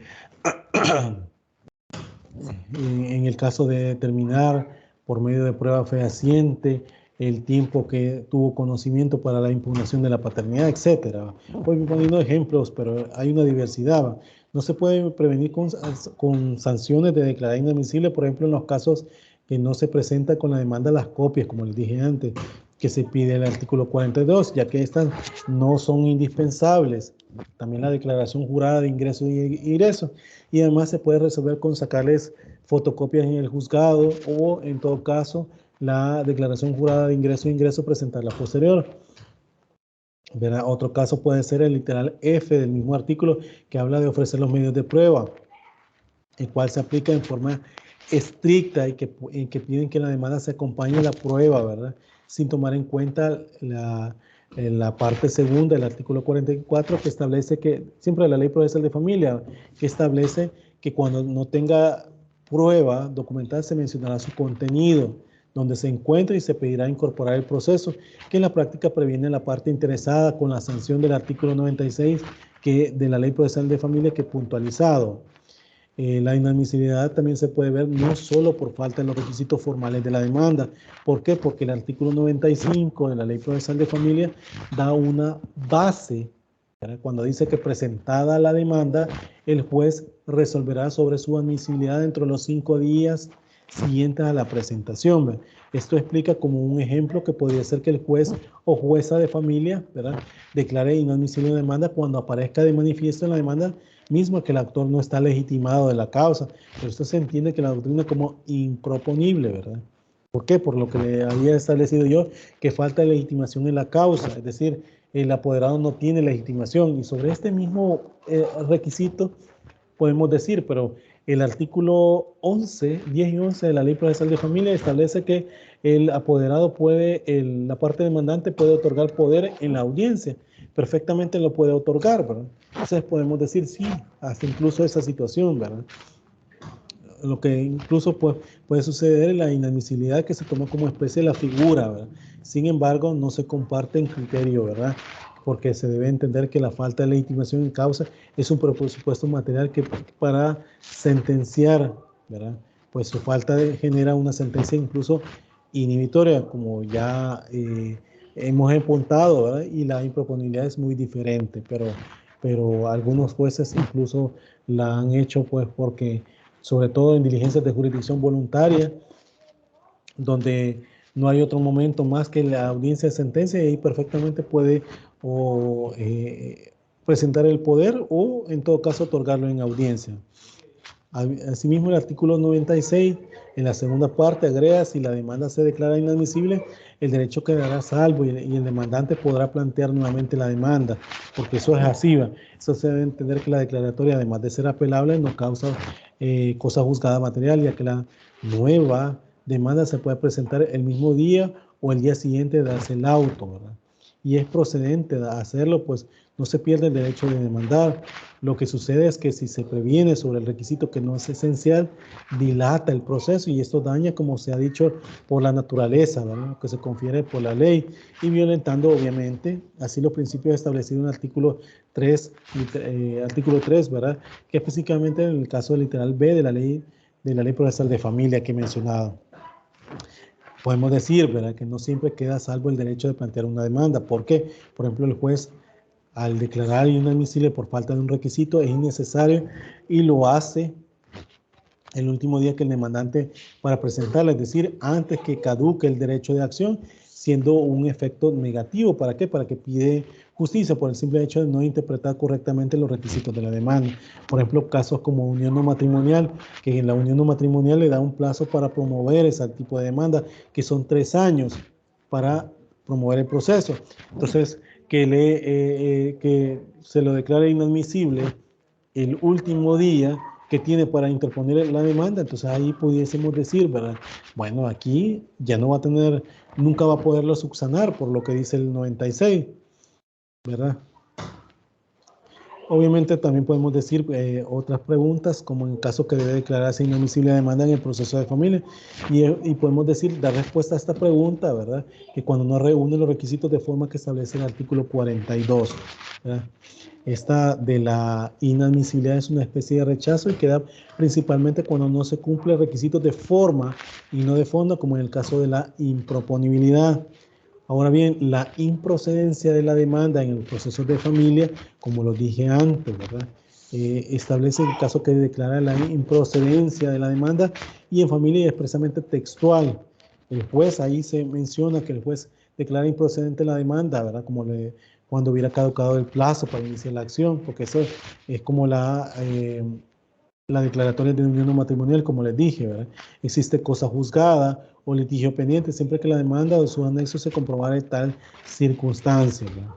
el caso de determinar por medio de prueba fehaciente el tiempo que tuvo conocimiento para la impugnación de la paternidad, etcétera. Voy poniendo ejemplos, pero hay una diversidad. No se puede prevenir con sanciones de declarar inadmisible, por ejemplo, en los casos que no se presenta con la demanda las copias, como les dije antes, que se pide el artículo 42, ya que estas no son indispensables. También la declaración jurada de ingreso y egreso. Y además se puede resolver con sacarles fotocopias en el juzgado, o en todo caso la declaración jurada de ingreso e ingreso presentarla posterior. ¿Verdad? Otro caso puede ser el literal F del mismo artículo, que habla de ofrecer los medios de prueba, el cual se aplica en forma estricta y que piden que la demanda se acompañe a la prueba, ¿verdad?, sin tomar en cuenta la parte segunda del artículo 44, que establece que, siempre la Ley Procesal de Familia, que establece que cuando no tenga prueba documental se mencionará su contenido, donde se encuentra, y se pedirá incorporar el proceso, que en la práctica previene a la parte interesada con la sanción del artículo 96 de la Ley Procesal de Familia, que puntualizado. La inadmisibilidad también se puede ver no solo por falta de los requisitos formales de la demanda. ¿Por qué? Porque el artículo 95 de la Ley Procesal de Familia da una base, ¿verdad?, cuando dice que presentada la demanda, el juez resolverá sobre su admisibilidad dentro de los 5 días siguientes a la presentación, ¿verdad? Esto explica como un ejemplo que podría ser que el juez o jueza de familia, ¿verdad?, declare inadmisible una demanda cuando aparezca de manifiesto en la demanda mismo que el actor no está legitimado de la causa. Pero esto se entiende que la doctrina como improponible, ¿verdad? ¿Por qué? Por lo que le había establecido yo, que falta legitimación en la causa, es decir, el apoderado no tiene legitimación. Y sobre este mismo requisito podemos decir, pero el artículo 11, 10 y 11 de la Ley Procesal de Familia establece que el apoderado puede, la parte demandante puede otorgar poder en la audiencia. Perfectamente lo puede otorgar, ¿verdad? Entonces podemos decir sí, hasta incluso esa situación, ¿verdad? Lo que incluso puede suceder es la inadmisibilidad que se toma como especie de la figura, ¿verdad? Sin embargo, no se comparte en criterio, ¿verdad? Porque se debe entender que la falta de legitimación en causa es un presupuesto material que para sentenciar, ¿verdad? Pues su falta genera una sentencia incluso inhibitoria, como ya hemos apuntado, ¿verdad? Y la improponibilidad es muy diferente, pero algunos jueces incluso la han hecho pues porque, sobre todo en diligencias de jurisdicción voluntaria, donde no hay otro momento más que la audiencia de sentencia, y ahí perfectamente puede presentar el poder o en todo caso otorgarlo en audiencia. Asimismo, el artículo 96, en la segunda parte, agrega: si la demanda se declara inadmisible, el derecho quedará salvo y el demandante podrá plantear nuevamente la demanda, porque eso es así. Eso se debe entender que la declaratoria, además de ser apelable, no causa cosa juzgada material, ya que la nueva demanda se puede presentar el mismo día o el día siguiente de darse el auto, ¿verdad? Y es procedente de hacerlo, pues no se pierde el derecho de demandar. Lo que sucede es que si se previene sobre el requisito que no es esencial, dilata el proceso, y esto daña, como se ha dicho, por la naturaleza, ¿verdad?, que se confiere por la ley, y violentando obviamente así los principios establecidos en el artículo 3, ¿verdad?, que específicamente en el caso del literal B de la ley procesal de familia que he mencionado. Podemos decir, ¿verdad?, que no siempre queda salvo el derecho de plantear una demanda. ¿Por qué? Por ejemplo, el juez, al declarar inadmisible por falta de un requisito, es innecesario y lo hace el último día que el demandante para presentarla, es decir, antes que caduque el derecho de acción, siendo un efecto negativo. ¿Para qué? Para que pide justicia por el simple hecho de no interpretar correctamente los requisitos de la demanda. Por ejemplo, casos como unión no matrimonial, que en la unión no matrimonial le da un plazo para promover ese tipo de demanda, que son 3 años para promover el proceso. Entonces, que se lo declare inadmisible el último día que tiene para interponer la demanda, entonces ahí pudiésemos decir, ¿verdad?, bueno, aquí ya no va a tener, nunca va a poderlo subsanar por lo que dice el 96, ¿verdad? Obviamente también podemos decir otras preguntas, como en caso que debe declararse inadmisible la demanda en el proceso de familia, y podemos decir, dar respuesta a esta pregunta, ¿verdad?, que cuando no reúne los requisitos de forma que establece el artículo 42, ¿verdad? Esta de la inadmisibilidad es una especie de rechazo y queda principalmente cuando no se cumple requisitos de forma y no de fondo, como en el caso de la improponibilidad. Ahora bien, la improcedencia de la demanda en el proceso de familia, como lo dije antes, ¿verdad?, establece el caso que declara la improcedencia de la demanda, y en familia es expresamente textual. El juez, ahí se menciona que el juez declara improcedente la demanda, ¿verdad?, como cuando hubiera caducado el plazo para iniciar la acción, porque eso es como la declaratoria de unión no matrimonial, como les dije, ¿verdad? Existe cosa juzgada o litigio pendiente siempre que la demanda o su anexo se comprobara tal circunstancia, ¿verdad?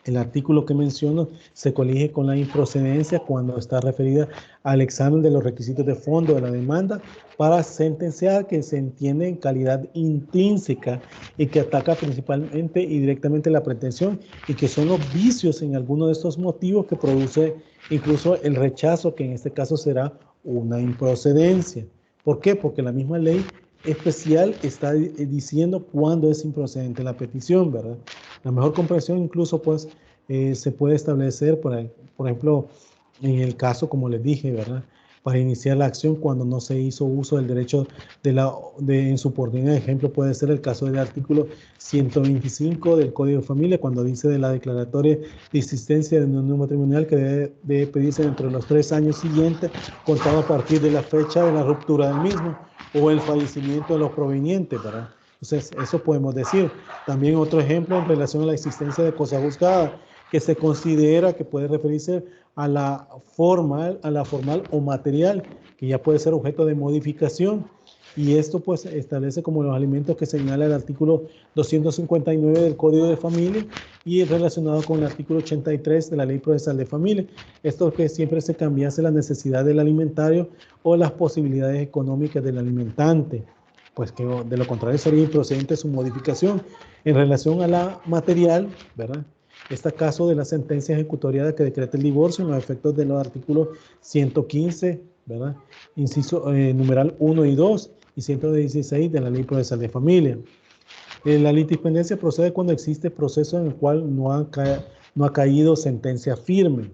El artículo que menciono se colige con la improcedencia cuando está referida al examen de los requisitos de fondo de la demanda para sentenciar, que se entiende en calidad intrínseca y que ataca principalmente y directamente la pretensión, y que son los vicios en alguno de estos motivos que produce incluso el rechazo, que en este caso será una improcedencia. ¿Por qué? Porque la misma ley especial está diciendo cuándo es improcedente la petición, ¿verdad? La mejor comprensión incluso pues se puede establecer, por ejemplo, en el caso, como les dije, ¿verdad?, para iniciar la acción cuando no se hizo uso del derecho de insubordinación. Ejemplo puede ser el caso del artículo 125 del Código de Familia, cuando dice de la declaratoria de existencia de unión matrimonial que debe pedirse dentro de los 3 años siguientes, contado a partir de la fecha de la ruptura del mismo o el fallecimiento de los provenientes, ¿verdad? Entonces, eso podemos decir. También otro ejemplo en relación a la existencia de cosa juzgada, que se considera que puede referirse a la formal o material, que ya puede ser objeto de modificación. Y esto pues establece como los alimentos que señala el artículo 259 del Código de Familia y relacionado con el artículo 83 de la Ley Procesal de Familia. Esto que siempre se cambiase la necesidad del alimentario o las posibilidades económicas del alimentante, pues que de lo contrario sería improcedente su modificación. En relación a la material, ¿verdad? Este caso de la sentencia ejecutoriada que decreta el divorcio en los efectos de los artículos 115, ¿verdad? Inciso numeral 1 y 2 y 116 de la Ley Procesal de Familia. La litipendencia procede cuando existe proceso en el cual no ha caído sentencia firme,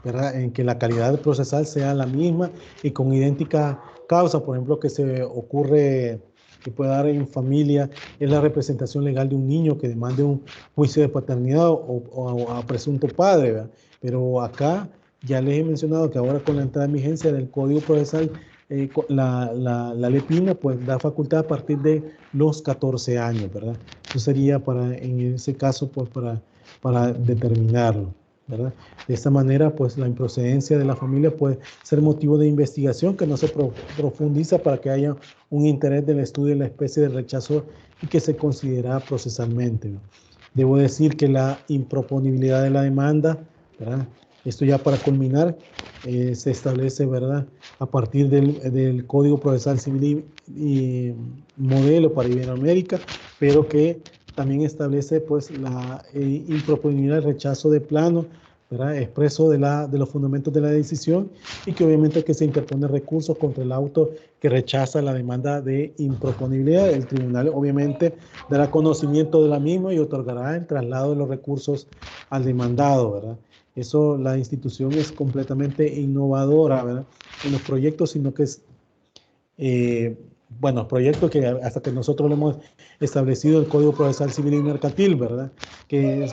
¿verdad? En que la calidad procesal sea la misma y con idéntica causa, por ejemplo, que se ocurre que puede dar en familia es la representación legal de un niño que demande un juicio de paternidad o a presunto padre, ¿verdad? Pero acá ya les he mencionado que ahora con la entrada en vigencia del Código Procesal, la ley Pina pues da facultad a partir de los 14 años, ¿verdad? Eso sería para, en ese caso, pues para determinarlo, ¿verdad? De esta manera, pues la improcedencia de la familia puede ser motivo de investigación que no se profundiza para que haya un interés del estudio de la especie de rechazo y que se considera procesalmente, ¿no? Debo decir que la improponibilidad de la demanda, ¿verdad? Esto ya para culminar, se establece, ¿verdad? A partir del Código Procesal Civil y modelo para Iberoamérica, pero que también establece pues la improponibilidad del rechazo de plano, ¿verdad? Expreso de los fundamentos de la decisión y que obviamente que se interpone recursos contra el auto que rechaza la demanda de improponibilidad. El tribunal obviamente dará conocimiento de la misma y otorgará el traslado de los recursos al demandado, ¿verdad? Eso, la institución es completamente innovadora, ¿verdad? En los proyectos, sino que es bueno, proyectos que hasta que nosotros lo hemos establecido el Código Procesal Civil y Mercantil, ¿verdad? Que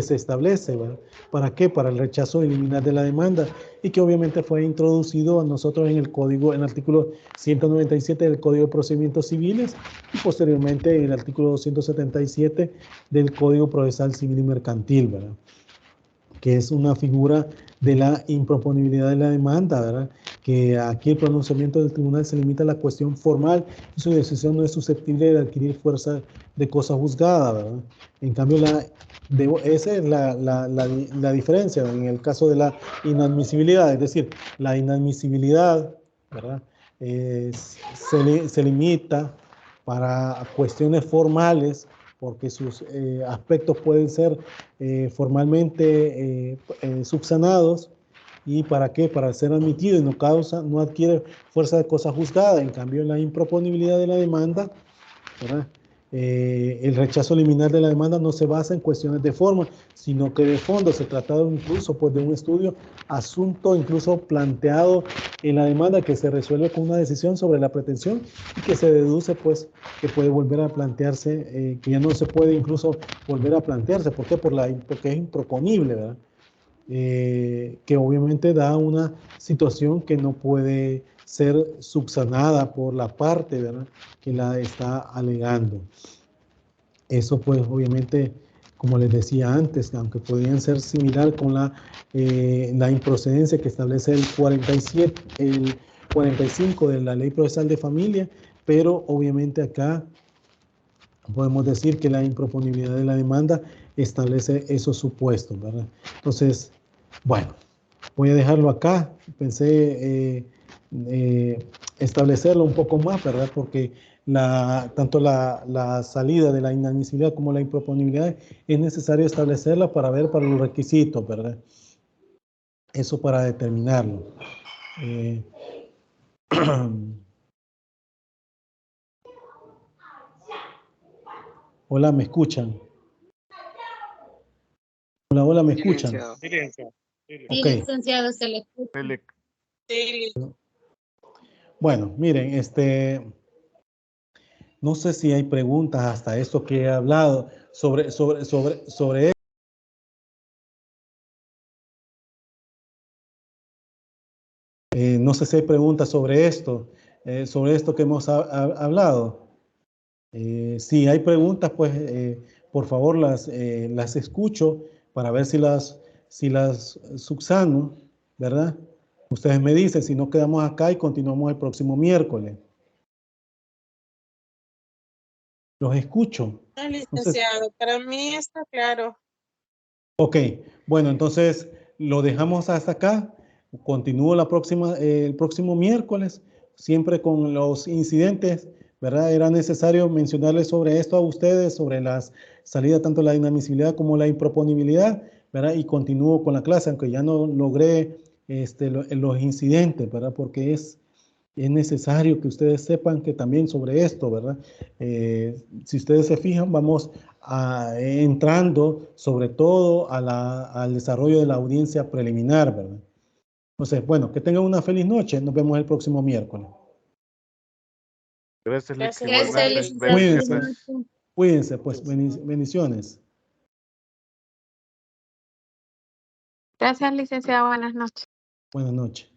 se establece, ¿verdad? ¿Para qué? Para el rechazo eliminar de la demanda y que obviamente fue introducido a nosotros en el Código, en el artículo 197 del Código de Procedimientos Civiles y posteriormente en el artículo 277 del Código Procesal Civil y Mercantil, ¿verdad? Que es una figura de la improponibilidad de la demanda, ¿verdad? Que aquí el pronunciamiento del tribunal se limita a la cuestión formal y su decisión no es susceptible de adquirir fuerza de cosa juzgada, ¿verdad? En cambio, esa es la diferencia en el caso de la inadmisibilidad, es decir, la inadmisibilidad, ¿verdad? Se limita para cuestiones formales porque sus aspectos pueden ser formalmente subsanados. ¿Y para qué? Para ser admitido y no adquiere fuerza de cosa juzgada. En cambio, la improponibilidad de la demanda, ¿verdad? El rechazo liminar de la demanda no se basa en cuestiones de forma, sino que de fondo se trata incluso pues, de un estudio, asunto incluso planteado en la demanda que se resuelve con una decisión sobre la pretensión y que se deduce pues que puede volver a plantearse, que ya no se puede incluso volver a plantearse. ¿Por qué? Porque es improponible, ¿verdad? Que obviamente da una situación que no puede ser subsanada por la parte, ¿verdad?, que la está alegando. Eso pues obviamente, como les decía antes, aunque podrían ser similar con la improcedencia que establece el 45 de la Ley Procesal de Familia, pero obviamente acá podemos decir que la improponibilidad de la demanda establece esos supuestos, ¿verdad? Entonces, bueno, voy a dejarlo acá. Pensé establecerlo un poco más, ¿verdad? Porque tanto la salida de la inadmisibilidad como la improponibilidad es necesario establecerla para ver para los requisitos, ¿verdad? Eso para determinarlo. Hola, ¿me escuchan? Hola, hola, ¿me escuchan? Silencio. Ok. Sí, licenciado, se le escucha. Sí. Bueno, miren, no sé si hay preguntas hasta esto que he hablado sobre esto. No sé si hay preguntas sobre esto que hemos hablado. Si hay preguntas, pues por favor las escucho para ver si las subsano, ¿verdad? Ustedes me dicen, si no quedamos acá y continuamos el próximo miércoles. Los escucho. No, Entonces, licenciado, para mí está claro. ok, bueno, entonces lo dejamos hasta acá. Continúo el próximo miércoles, siempre con los incidentes, ¿verdad? Era necesario mencionarles sobre esto a ustedes, sobre las salidas, tanto la inadmisibilidad como la improponibilidad, ¿verdad? Y continúo con la clase, aunque ya no logré los incidentes, ¿verdad? Porque es necesario que ustedes sepan que también sobre esto, ¿verdad? Si ustedes se fijan, vamos entrando sobre todo al desarrollo de la audiencia preliminar, ¿verdad? Entonces, bueno, que tengan una feliz noche. Nos vemos el próximo miércoles. Gracias, Lic. Gracias, Igualmente. Cuídense, Bendiciones. cuídense, pues bendiciones. Gracias, licenciado. Buenas noches. Buenas noches.